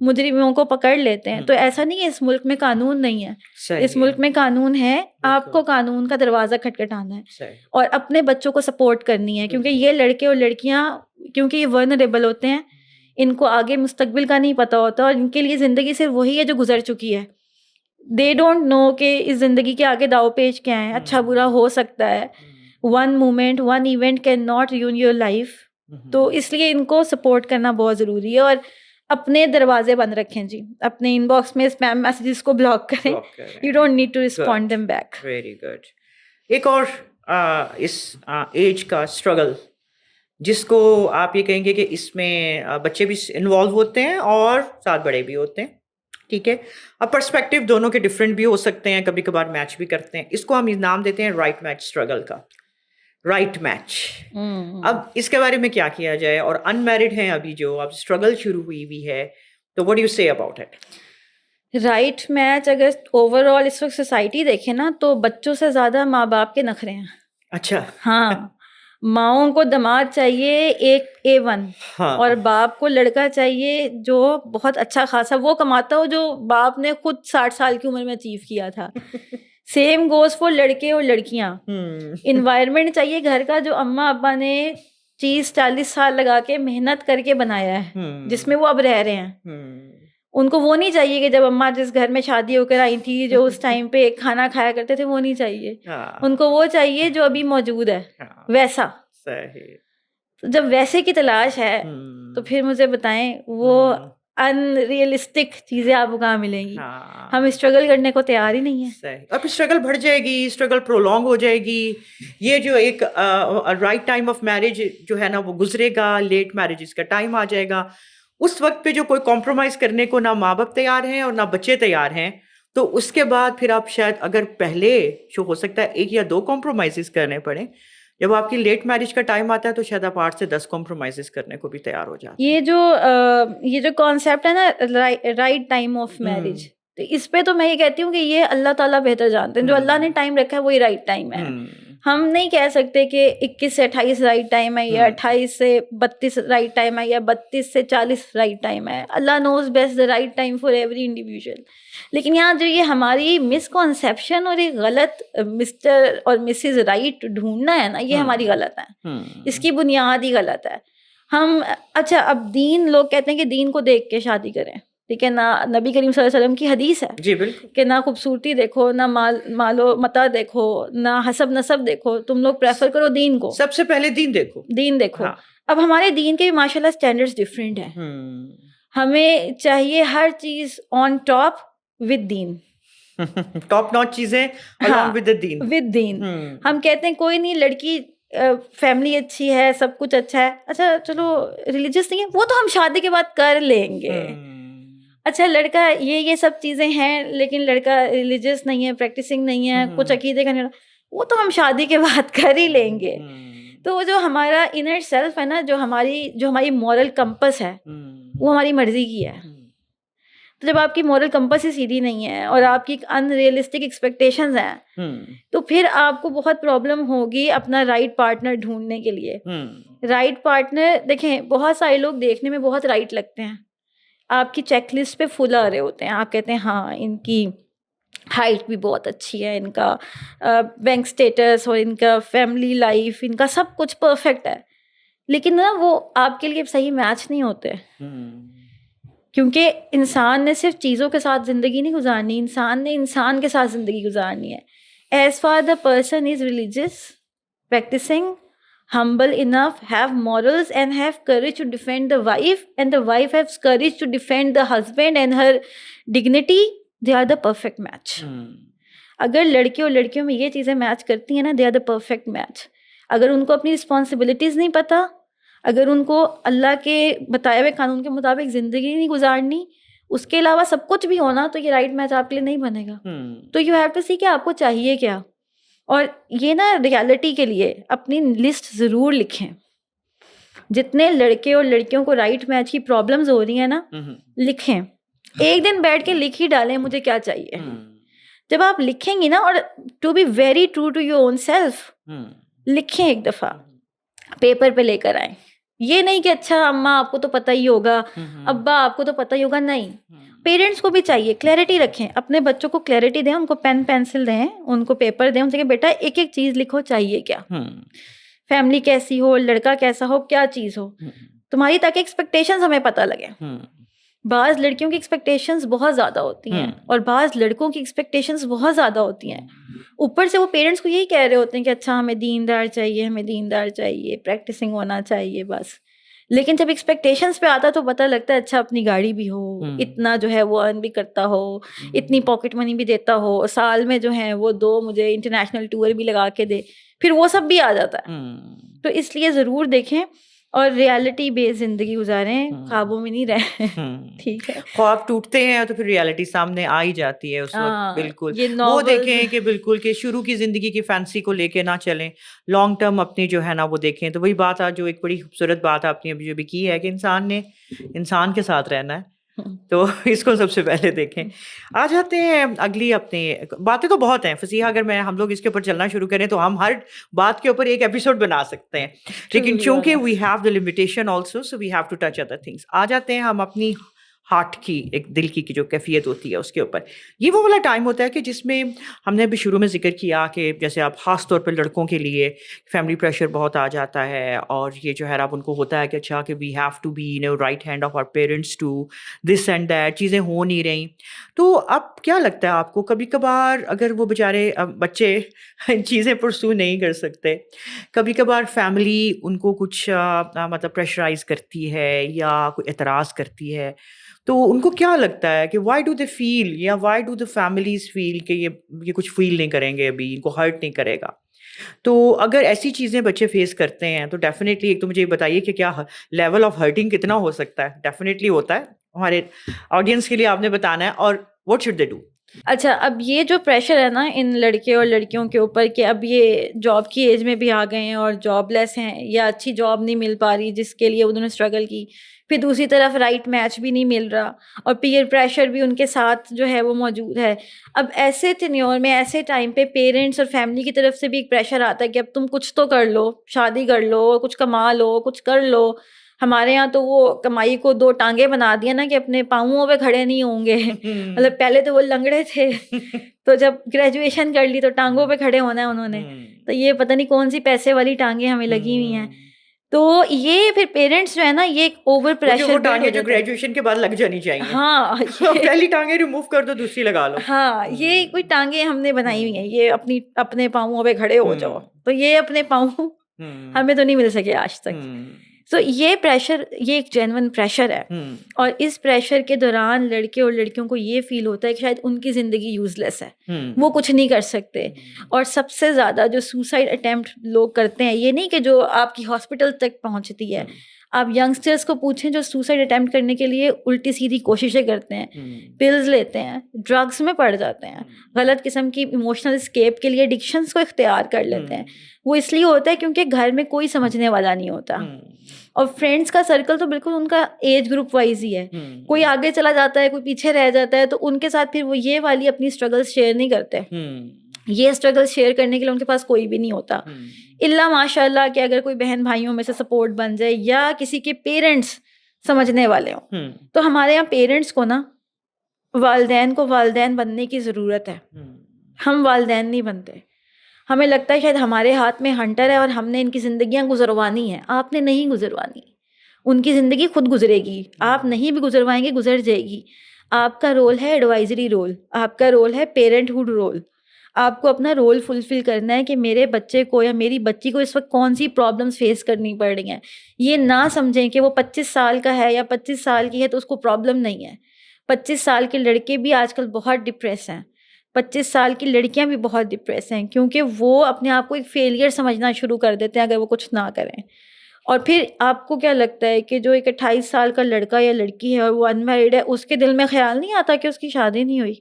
مجرموں کو پکڑ لیتے ہیں. تو ایسا نہیں ہے اس ملک میں قانون نہیں ہے، اس ملک میں قانون ہے. آپ کو قانون کا دروازہ کھٹکھٹانا ہے اور اپنے بچوں کو سپورٹ کرنی ہے، کیونکہ یہ لڑکے اور لڑکیاں کیونکہ یہ ورنریبل ہوتے ہیں، ان کو آگے مستقبل کا نہیں پتہ ہوتا اور ان کے لیے زندگی صرف وہی ہے جو گزر چکی ہے. دے ڈونٹ نو کہ اس زندگی کے آگے داؤ پیچ کیا ہے، اچھا برا ہو سکتا ہے. One moment, one event can not ruin your life. تو اس لیے ان کو سپورٹ کرنا بہت ضروری ہے. اور اپنے دروازے بند رکھیں جی، اپنے ان باکس میں اسپیم میسیجز کو بلاک کریں. You don't need to respond them back. Very good. ایک اور اس ایج کا اسٹرگل جس کو آپ یہ کہیں گے کہ اس میں بچے بھی انوالو ہوتے ہیں اور ساتھ بڑے بھی ہوتے ہیں، ٹھیک ہے. اب پرسپیکٹیو دونوں کے ڈفرینٹ بھی ہو سکتے ہیں، کبھی کبھار میچ بھی کرتے ہیں. اس کو ہم نام دیتے ہیں رائٹ میچ اسٹرگل کا، رائٹ میچ. اب اس کے بارے میں کیا کیا جائے؟ اور ان میرڈ ہیں ابھی جو اب اسٹرگل شروع ہوئی بھی ہے، تو واٹ ڈو یو سے اباؤٹ اٹ؟ رائٹ میچ اگر اوور آل اس وقت سوسائٹی دیکھے نا تو بچوں سے زیادہ ماں باپ کے نخرے ہیں. اچھا. ہاں، ماؤں کو دماد چاہیے ایک A1 اور باپ کو لڑکا چاہیے جو بہت اچھا خاصا وہ کماتا ہو جو باپ نے خود 60 سال کی عمر میں اچیو کیا تھا. سیم گوز فور لڑکے اور لڑکیاں. انوائرمنٹ چاہیے گھر کا جو اماں ابا نے 30-40 سال لگا کے محنت کر کے بنایا ہے، جس میں وہ اب رہ رہے ہیں. ان کو وہ نہیں چاہیے کہ جب اماں جس گھر میں شادی ہو کر آئی تھی جو اس ٹائم پہ کھانا کھایا کرتے تھے وہ نہیں چاہیے. ان کو وہ چاہیے جو ابھی موجود ہے ویسا. جب ویسے کی تلاش ہے تو پھر مجھے بتائیں وہ ان ریئلسٹک چیزیں آپ کو کہاں ملیں گی؟ ہم اسٹرگل کرنے کو تیار ہی نہیں ہیں. اب اسٹرگل بڑھ جائے گی، اسٹرگل پرولونگ ہو جائے گی. یہ جو ایک رائٹ ٹائم آف میرج جو ہے نا وہ گزرے گا، لیٹ میرجز کا ٹائم آ جائے گا. اس وقت پہ جو کوئی کمپرومائز کرنے کو نہ ماں باپ تیار ہیں اور نہ بچے تیار ہیں، تو اس کے بعد پھر آپ شاید اگر پہلے جو ہو سکتا ہے 1 یا 2 کمپرومائزز کرنے پڑیں، جب آپ کی لیٹ میرج کا ٹائم آتا ہے تو شاید آپ 8 سے 10 کمپرومائزز کرنے کو بھی تیار ہو جاتے ہیں. یہ جو کانسیپٹ ہے نا رائٹ ٹائم آف میرج، تو اس پہ تو میں یہ کہتی ہوں کہ یہ اللہ تعالیٰ بہتر جانتے ہیں. جو اللہ نے ٹائم رکھا ہے وہی رائٹ ٹائم ہے. ہم نہیں کہہ سکتے کہ 21 سے 28 رائٹ ٹائم ہے یا 28 سے 32 رائٹ ٹائم ہے یا 32 سے 40 رائٹ ٹائم ہے. Allah knows best the right time for every individual. لیکن یہاں جو یہ ہماری مسکنسیپشن اور ایک غلط مسٹر اور مسز رائٹ ڈھونڈنا ہے نا، یہ ہماری غلط ہے. اس کی بنیاد ہی غلط ہے. ہم اچھا اب دین، لوگ کہتے ہیں کہ دین کو دیکھ کے شادی کریں. ٹھیک ہے نا, نبی کریم صلی اللہ علیہ وسلم کی حدیث ہے جی بالکل کہ نہ خوبصورتی دیکھو, نہ مال و متا دیکھو, نہ حسب نسب دیکھو, تم لوگ پریفر کرو دین کو, سب سے پہلے دین دیکھو. دین دیکھو. ہاں. اب ہمارے دین کے بھی ماشاء اللہ اسٹینڈرڈس ڈفرینٹ ہیں. ہمیں چاہیے ہر چیز آن ٹاپ ود دین, ٹاپ نوٹ چیزیں along with the دین. ود دین. ہم کہتے ہیں کوئی نہیں, لڑکی فیملی اچھی ہے, سب کچھ اچھا ہے, اچھا چلو ریلیجیس نہیں ہے, وہ تو ہم شادی کے بعد کر لیں گے. اچھا لڑکا یہ سب چیزیں ہیں لیکن لڑکا ریلیجیس نہیں ہے, پریکٹسنگ نہیں ہے, کچھ عقیدے کا نہیں, وہ تو ہم شادی کے بعد کر ہی لیں گے. تو وہ جو ہمارا انر سیلف ہے نا, جو ہماری مورل کمپس ہے, وہ ہماری مرضی کی ہے. تو جب آپ کی مورل کمپس ہی سیدھی نہیں ہے اور آپ کی ان ریئلسٹک ایکسپیکٹیشنز ہیں, تو پھر آپ کو بہت پرابلم ہوگی اپنا رائٹ پارٹنر ڈھونڈنے کے لیے. رائٹ پارٹنر دیکھیں, بہت سارے لوگ دیکھنے میں بہت رائٹ لگتے ہیں, آپ کی چیک لسٹ پہ فل آ رہے ہوتے ہیں, آپ کہتے ہیں ہاں ان کی ہائٹ بھی بہت اچھی ہے, ان کا بینک اسٹیٹس اور ان کا فیملی لائف, ان کا سب کچھ پرفیکٹ ہے, لیکن نا وہ آپ کے لیے صحیح میچ نہیں ہوتے. کیونکہ انسان نے صرف چیزوں کے ساتھ زندگی نہیں گزارنی, انسان نے انسان کے ساتھ زندگی گزارنی ہے. As far the person is religious, practising, humble enough, have morals and have courage to defend the wife, and the wife has courage to defend the husband and her dignity, they are the perfect match. اگر لڑکے اور لڑکیوں میں یہ چیزیں میچ کرتی ہیں نا, they are the perfect match. اگر ان کو اپنی رسپانسبلٹیز نہیں پتہ, اگر ان کو اللہ کے بتائے ہوئے قانون کے مطابق زندگی نہیں گزارنی, اس کے علاوہ سب کچھ بھی ہونا, تو یہ رائٹ میچ آپ کے لیے نہیں بنے گا. تو یو ہیو ٹو سی کہ آپ کو چاہیے کیا. اور یہ نا ریالٹی کے لیے اپنی لسٹ ضرور لکھیں. جتنے لڑکے اور لڑکیوں کو رائٹ میچ کی پرابلمز ہو رہی ہیں نا, لکھیں, ایک دن بیٹھ کے لکھ ہی ڈالیں مجھے کیا چاہیے. جب آپ لکھیں گی نا, اور to be very true to your own self, لکھیں ایک دفعہ, پیپر پہ لے کر آئیں. یہ نہیں کہ اچھا اماں آپ کو تو پتہ ہی ہوگا, ابا آپ کو تو پتہ ہی ہوگا, نہیں. پیرنٹس کو بھی چاہیے کلیئرٹی رکھیں, اپنے بچوں کو کلیئرٹی دیں, ان کو پین پینسل دیں, ان کو پیپر دیں, ان سے کہ بیٹا ایک ایک چیز لکھو, چاہیے کیا, فیملی کیسی ہو, لڑکا کیسا ہو, کیا چیز ہو تمہاری, تاکہ ایکسپیکٹیشنز ہمیں پتہ لگے. بعض لڑکیوں کی ایکسپیکٹیشنز بہت زیادہ ہوتی ہیں اور بعض لڑکوں کی ایکسپیکٹیشنز بہت زیادہ ہوتی ہیں. اوپر سے وہ پیرنٹس کو یہی کہہ رہے ہوتے ہیں کہ اچھا ہمیں دیندار چاہیے, ہمیں دیندار چاہیے, پریکٹسنگ ہونا چاہیے بس. لیکن جب ایکسپیکٹیشنز پہ آتا تو پتہ لگتا ہے اچھا اپنی گاڑی بھی ہو, اتنا جو ہے وہ ارن بھی کرتا ہو, اتنی پاکٹ منی بھی دیتا ہو, سال میں جو ہے وہ 2 مجھے انٹرنیشنل ٹور بھی لگا کے دے, پھر وہ سب بھی آ جاتا ہے. تو اس لیے ضرور دیکھیں اور ریالٹی بیس زندگی گزاریں, خوابوں میں نہیں رہیں. ٹھیک ہے, خواب ٹوٹتے ہیں تو پھر ریالٹی سامنے آ ہی جاتی ہے اس وقت. بالکل وہ دیکھیں کہ بالکل کہ شروع کی زندگی کی فینسی کو لے کے نہ چلیں, لانگ ٹرم اپنی جو ہے نا وہ دیکھیں. تو وہی بات جو ایک بڑی خوبصورت بات آپ نے ابھی جو بھی کی ہے کہ انسان نے انسان کے ساتھ رہنا ہے, تو اس کو سب سے پہلے دیکھیں. آ جاتے ہیں اگلی اپنی باتیں تو بہت ہیں فصیحہ, اگر ہم لوگ اس کے اوپر چلنا شروع کریں تو ہم ہر بات کے اوپر ایک ایپیسوڈ بنا سکتے ہیں, لیکن چونکہ we have the limitation also, so we have to touch other things. آ جاتے ہیں ہم اپنی ہارٹ کی, ایک دل کی جو کیفیت ہوتی ہے اس کے اوپر. یہ وہ والا ٹائم ہوتا ہے کہ جس میں ہم نے ابھی شروع میں ذکر کیا کہ جیسے آپ خاص طور پہ لڑکوں کے لیے فیملی پریشر بہت آ جاتا ہے, اور یہ جو ہے اب ان کو ہوتا ہے کہ اچھا کہ we have to be right hand of our parents to this and that, چیزیں ہو نہیں رہیں. تو اب کیا لگتا ہے آپ کو, کبھی کبھار اگر وہ بیچارے بچے چیزیں پرسو نہیں کر سکتے, کبھی کبھار فیملی ان کو کچھ مطلب پریشرائز کرتی ہے یا کوئی اعتراض کرتی ہے, تو ان کو کیا لگتا ہے کہ وائی ڈو دے فیل, یا وائی ڈو دا فیملیز فیل کہ یہ کچھ فیل نہیں کریں گے, ابھی ان کو ہرٹ نہیں کرے گا. تو اگر ایسی چیزیں بچے فیس کرتے ہیں تو ڈیفینیٹلی ایک تو مجھے یہ بتائیے کہ کیا لیول آف ہرٹنگ کتنا ہو سکتا ہے. ڈیفینیٹلی ہوتا ہے, ہمارے آڈینس کے لیے آپ نے بتانا ہے, اور واٹ شوڈ دے ڈو. اچھا, اب یہ جو پریشر ہے نا ان لڑکے اور لڑکیوں کے اوپر کہ اب یہ جاب کی ایج میں بھی آ گئے ہیں اور جاب لیس ہیں, یا اچھی جاب نہیں مل پا رہی جس کے لیے انہوں نے اسٹرگل کی, پھر دوسری طرف رائٹ میچ بھی نہیں مل رہا, اور پیئر پریشر بھی ان کے ساتھ جو ہے وہ موجود ہے. اب ایسے ٹینیور میں, ایسے ٹائم پہ پیرنٹس اور فیملی کی طرف سے بھی ایک پریشر آتا ہے کہ اب تم کچھ تو کر لو, شادی کر لو, کچھ کما لو, کچھ کر لو. ہمارے یہاں تو وہ کمائی کو 2 ٹانگیں بنا دیا نا کہ اپنے پاؤں پہ کھڑے نہیں ہوں گے. مطلب پہلے تو وہ لنگڑے تھے, تو جب گریجویشن کر لی تو ٹانگوں پہ کھڑے ہونا ہے انہوں نے. تو یہ پتہ نہیں کون سی پیسے والی ٹانگیں ہمیں لگی ہوئی ہیں. تو یہ پھر پیرنٹس جو ہے نا یہ ایک اوور پریشر ٹانگیں جو گریجویشن کے بعد لگ جانی چاہیے. ہاں پہلی ٹانگیں ریموو کر دو دوسری لگا لو. ہاں یہ کوئی ٹانگیں ہم نے بنائی ہوئی ہیں, یہ اپنے پاؤں پہ کھڑے ہو جاؤ, تو یہ اپنے پاؤں ہمیں تو نہیں مل سکے آج تک. تو یہ پریشر یہ ایک جینون پریشر ہے, اور اس پریشر کے دوران لڑکے اور لڑکیوں کو یہ فیل ہوتا ہے کہ شاید ان کی زندگی یوز لیس ہے, وہ کچھ نہیں کر سکتے. اور سب سے زیادہ جو سوسائڈ اٹیمپٹ لوگ کرتے ہیں, یہ نہیں کہ جو آپ کی ہاسپٹل تک پہنچتی ہے, آپ ینگسٹرس کو پوچھیں جو سوسائڈ اٹیمپٹ کرنے کے لیے الٹی سیدھی کوششیں کرتے ہیں, پلز لیتے ہیں, ڈرگس میں پڑ جاتے ہیں, غلط قسم کی ایموشنل اسکیپ کے لیے ایڈکشنس کو اختیار کر لیتے ہیں. وہ اس لیے ہوتا ہے کیونکہ گھر میں کوئی سمجھنے والا نہیں ہوتا, اور فرینڈس کا سرکل تو بالکل ان کا ایج گروپ وائز ہی ہے, کوئی آگے چلا جاتا ہے کوئی پیچھے رہ جاتا ہے, تو ان کے ساتھ پھر وہ یہ والی اپنی اسٹرگلس شیئر نہیں کرتے. یہ اسٹرگل شیئر کرنے کے لیے ان کے پاس کوئی بھی نہیں ہوتا, الا ماشاء اللہ کہ اگر کوئی بہن بھائیوں میں سے سپورٹ بن جائے یا کسی کے پیرنٹس سمجھنے والے ہوں. تو ہمارے یہاں پیرنٹس کو نا والدین کو والدین بننے کی ضرورت ہے. ہم والدین نہیں بنتے, ہمیں لگتا ہے شاید ہمارے ہاتھ میں ہنٹر ہے اور ہم نے ان کی زندگیاں گزروانی ہیں. آپ نے نہیں گزروانی, ان کی زندگی خود گزرے گی, آپ نہیں بھی گزروائیں گے گزر جائے گی. آپ کا رول ہے ایڈوائزری رول, آپ کا رول ہے پیرنٹ ہوڈ رول. آپ کو اپنا رول فلفل کرنا ہے کہ میرے بچے کو یا میری بچی کو اس وقت کون سی پرابلمس فیس کرنی پڑ رہی ہیں. یہ نہ سمجھیں کہ وہ 25 سال کا ہے یا 25 سال کی ہے تو اس کو پرابلم نہیں ہے. 25 سال کے لڑکے بھی آج کل بہت ڈپریس ہیں, 25 سال کی لڑکیاں بھی بہت ڈپریس ہیں, کیونکہ وہ اپنے آپ کو ایک فیلئر سمجھنا شروع کر دیتے ہیں اگر وہ کچھ نہ کریں. اور پھر آپ کو کیا لگتا ہے کہ جو ایک 28 سال کا لڑکا یا لڑکی ہے اور وہ انمیرڈ ہے, اس کے دل میں خیال نہیں آتا کہ اس کی شادی نہیں ہوئی؟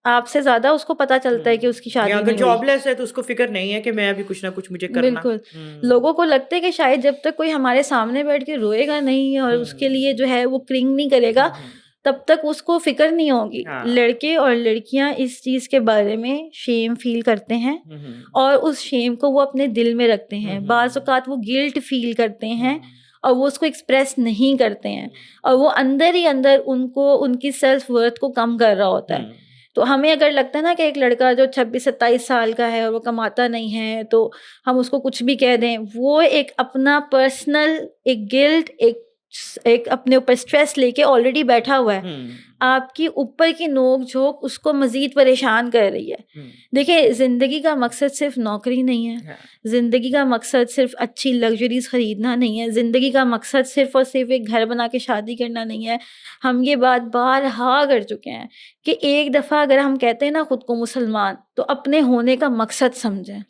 آپ سے زیادہ اس کو پتا چلتا ہے کہ اس کی شادی نہیں ہوئی. اگر جاب لیس ہے تو اس کو فکر نہیں ہے کہ میں ابھی کچھ نہ کچھ مجھے کرنا. بالکل, لوگوں کو لگتا ہے کہ شاید جب تک کوئی ہمارے سامنے بیٹھ کے روئے گا نہیں اور اس کے لیے جو ہے وہ کرنگ نہیں کرے گا تب تک اس کو فکر نہیں ہوگی. لڑکے اور لڑکیاں اس چیز کے بارے میں شیم فیل کرتے ہیں اور اس شیم کو وہ اپنے دل میں رکھتے ہیں. بعض اوقات وہ گلٹ فیل کرتے ہیں اور وہ اس کو ایکسپریس نہیں کرتے ہیں, اور وہ اندر ہی اندر ان کو ان کی سیلف ورتھ کو کم کر رہا ہوتا ہے. تو ہمیں اگر لگتا ہے نا کہ ایک لڑکا جو 26-27 سال کا ہے اور وہ کماتا نہیں ہے تو ہم اس کو کچھ بھی کہہ دیں, وہ ایک اپنا پرسنل ایک گلٹ ایک اپنے اوپر اسٹریس لے کے آلریڈی بیٹھا ہوا ہے. آپ کی اوپر کی نوک جھوک اس کو مزید پریشان کر رہی ہے. دیکھیں, زندگی کا مقصد صرف نوکری نہیں ہے, زندگی کا مقصد صرف اچھی لگژریز خریدنا نہیں ہے, زندگی کا مقصد صرف اور صرف ایک گھر بنا کے شادی کرنا نہیں ہے. ہم یہ بات بارہا کر چکے ہیں کہ ایک دفعہ اگر ہم کہتے ہیں نا خود کو مسلمان, تو اپنے ہونے کا مقصد سمجھیں.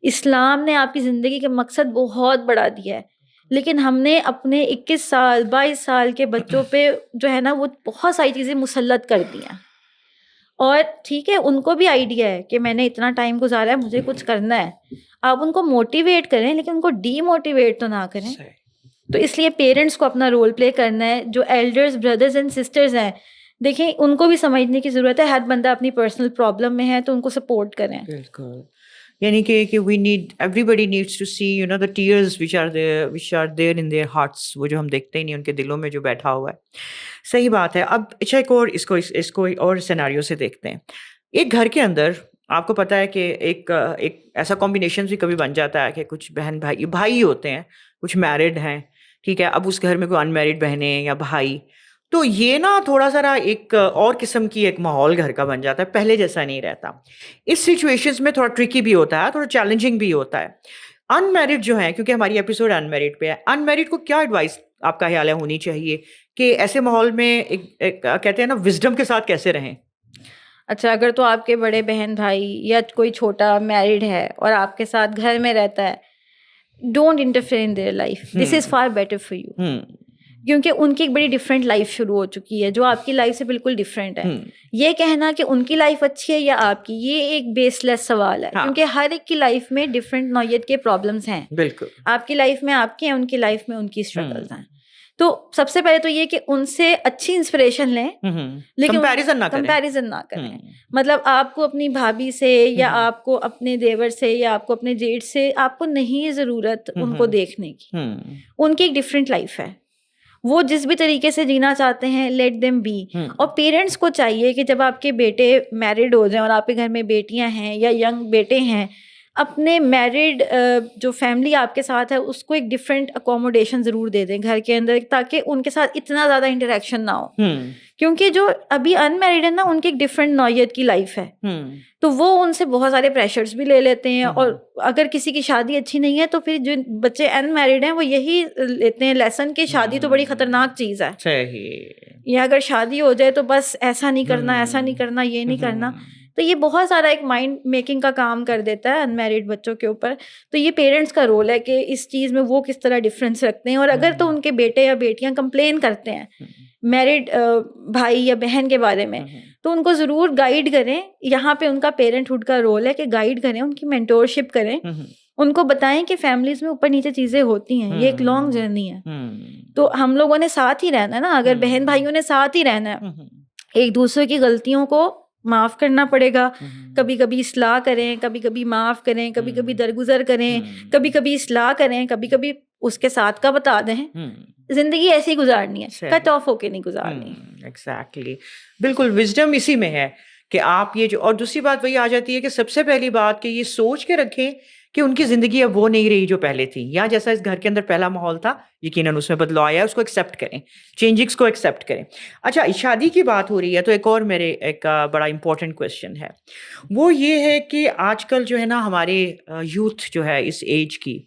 اسلام نے آپ کی زندگی کا مقصد بہت بڑا دیا ہے, لیکن ہم نے اپنے 21 سال 22 سال کے بچوں پہ جو ہے نا وہ بہت ساری چیزیں مسلط کر دی ہیں. اور ٹھیک ہے, ان کو بھی آئیڈیا ہے کہ میں نے اتنا ٹائم گزارا ہے, مجھے کچھ کرنا ہے. آپ ان کو موٹیویٹ کریں لیکن ان کو ڈی موٹیویٹ تو نہ کریں. تو اس لیے پیرنٹس کو اپنا رول پلے کرنا ہے. جو ایلڈرز بردرز اینڈ سسٹرز ہیں, دیکھیں ان کو بھی سمجھنے کی ضرورت ہے. ہر بندہ اپنی پرسنل پرابلم میں ہے تو ان کو سپورٹ کریں. بالکل, یعنی کہ we need, everybody needs to see, you know, the tears which are there in their hearts, وہ جو ہم دیکھتے ہی نہیں, ان کے دلوں میں جو بیٹھا ہوا ہے. صحیح بات ہے. اب اچھا ایک اور اس کو اور سیناریو سے دیکھتے ہیں. ایک گھر کے اندر آپ کو پتا ہے کہ ایک ایسا کمبینیشن بھی کبھی بن جاتا ہے کہ کچھ بہن بھائی ہوتے ہیں, کچھ میرڈ ہیں, ٹھیک ہے. اب اس گھر میں کوئی انمیرڈ بہنیں یا بھائی, تو یہ نا تھوڑا سا ایک اور قسم کی ایک ماحول گھر کا بن جاتا ہے, پہلے جیسا نہیں رہتا. اس سچویشنز میں تھوڑا ٹرکی بھی ہوتا ہے, تھوڑا چیلنجنگ بھی ہوتا ہے. ان میرڈ جو ہیں, کیونکہ ہماری ایپیسوڈ ان میرڈ پہ ہے, ان میرڈ کو کیا ایڈوائس آپ کا خیال ہے ہونی چاہیے کہ ایسے ماحول میں کہتے ہیں نا وزڈم کے ساتھ کیسے رہیں؟ اچھا, اگر تو آپ کے بڑے بہن بھائی یا کوئی چھوٹا میرڈ ہے اور آپ کے ساتھ گھر میں رہتا ہے, don't interfere in their life, this is for better for you. کیونکہ ان کی ایک بڑی ڈفرینٹ لائف شروع ہو چکی ہے جو آپ کی لائف سے بالکل ڈفرینٹ ہے. یہ کہنا کہ ان کی لائف اچھی ہے یا آپ کی, یہ ایک بیس لیس سوال ہے, کیونکہ ہر ایک کی لائف میں ڈفرینٹ نوعیت کے پرابلمس ہیں. بالکل, آپ کی لائف میں آپ کے ہیں, ان کی لائف میں ان کی اسٹرگلز ہیں. تو سب سے پہلے تو یہ کہ ان سے اچھی انسپریشن لیں, لیکن کمپیریزن نہ کریں. مطلب آپ کو اپنی بھابھی سے یا آپ کو اپنے دیور سے یا آپ کو اپنے جیٹ سے آپ کو نہیں ضرورت ان کو دیکھنے کی. ان کی ایک ڈفرینٹ لائف ہے, وہ جس بھی طریقے سے جینا چاہتے ہیں, لیٹ دیم بی. اور پیرنٹس کو چاہیے کہ جب آپ کے بیٹے میرڈ ہو جائیں اور آپ کے گھر میں بیٹیاں ہیں یا ینگ بیٹے ہیں, اپنے میرڈ جو فیملی آپ کے ساتھ ہے اس کو ایک ڈفرینٹ اکوموڈیشن ضرور دے دیں گھر کے اندر, تاکہ ان کے ساتھ اتنا زیادہ انٹریکشن نہ ہو. کیونکہ جو ابھی ان میرڈ ہے نا, ان کی ایک ڈفرینٹ نوعیت کی لائف ہے, تو وہ ان سے بہت سارے پریشرز بھی لے لیتے ہیں. اور اگر کسی کی شادی اچھی نہیں ہے تو پھر جو بچے ان میرڈ ہیں وہ یہی لیتے ہیں لیسن کہ شادی تو بڑی خطرناک چیز ہے, یا اگر شادی ہو جائے تو بس ایسا نہیں کرنا, ایسا نہیں کرنا, یہ نہیں کرنا. تو یہ بہت سارا ایک مائنڈ میکنگ کا کام کر دیتا ہے ان میرڈ بچوں کے اوپر. تو یہ پیرنٹس کا رول ہے کہ اس چیز میں وہ کس طرح ڈفرینس رکھتے ہیں. اور اگر تو ان کے بیٹے یا بیٹیاں کمپلین کرتے ہیں میرڈ بھائی یا بہن کے بارے میں, تو ان کو ضرور گائیڈ کریں. یہاں پہ ان کا پیرنٹ ہوڈ کا رول ہے کہ گائیڈ کریں, ان کی مینٹورشپ کریں, ان کو بتائیں کہ فیملیز میں اوپر نیچے چیزیں ہوتی ہیں, یہ ایک لانگ جرنی ہے. تو ہم لوگوں نے ساتھ ہی رہنا ہے نا, اگر بہن بھائیوں نے ساتھ ہی رہنا ہے, ایک دوسرے کی غلطیوں کو معاف کرنا پڑے گا. کبھی کبھی اصلاح کریں, کبھی کبھی معاف کریں, کبھی کبھی درگزر کریں, کبھی کبھی اصلاح کریں, کبھی کبھی اس کے ساتھ کا بتا دیں. زندگی ایسی گزارنی ہے, کٹ آف ہو کے نہیں گزارنی. ایگزیکٹلی, بالکل وزڈم اسی میں ہے کہ آپ یہ جو, اور دوسری بات وہی آ جاتی ہے کہ سب سے پہلی بات کہ یہ سوچ کے رکھیں کہ ان کی زندگی اب وہ نہیں رہی جو پہلے تھی, یا جیسا اس گھر کے اندر پہلا ماحول تھا یقیناً اس میں بدلاؤ آیا, اس کو ایکسیپٹ کریں, چینجز کو ایکسیپٹ کریں. اچھا, شادی کی بات ہو رہی ہے تو ایک اور میرے ایک بڑا امپورٹنٹ کویشچن ہے, وہ یہ ہے کہ آج کل جو ہے نا ہمارے یوتھ جو ہے اس ایج کی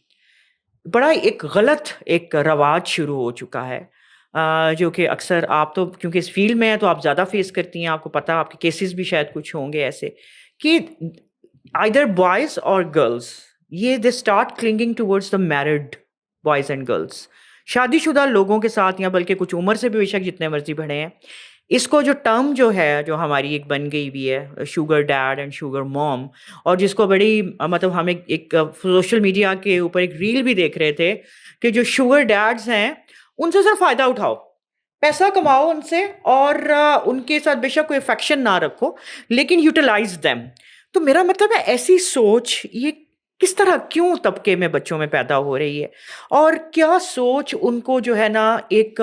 بڑا ایک غلط ایک رواج شروع ہو چکا ہے, جو کہ اکثر آپ تو کیونکہ اس فیلڈ میں ہیں تو آپ زیادہ فیس کرتی ہیں, آپ کو پتہ, آپ کے کیسز بھی شاید کچھ ہوں گے ایسے, کہ آئدر بوائز اور گرلز یہ they start clinging towards the married boys and girls, شادی شدہ لوگوں کے ساتھ, یا بلکہ کچھ عمر سے بھی بے شک جتنے مرضی بڑھے ہیں. اس کو جو ٹرم جو ہے جو ہماری ایک بن گئی ہوئی ہے شوگر ڈیڈ اینڈ شوگر موم, اور جس کو بڑی مطلب ہم ایک سوشل میڈیا کے اوپر ایک ریل بھی دیکھ رہے تھے کہ جو شوگر ڈیڈز ہیں ان سے صرف فائدہ اٹھاؤ, پیسہ کماؤ ان سے, اور ان کے ساتھ بے شک کوئی افیکشن نہ رکھو لیکن یوٹیلائز دیم. تو میرا مطلب ہے ایسی سوچ یہ کس طرح کیوں طبقے میں بچوں میں پیدا ہو رہی ہے, اور کیا سوچ ان کو جو ہے نا ایک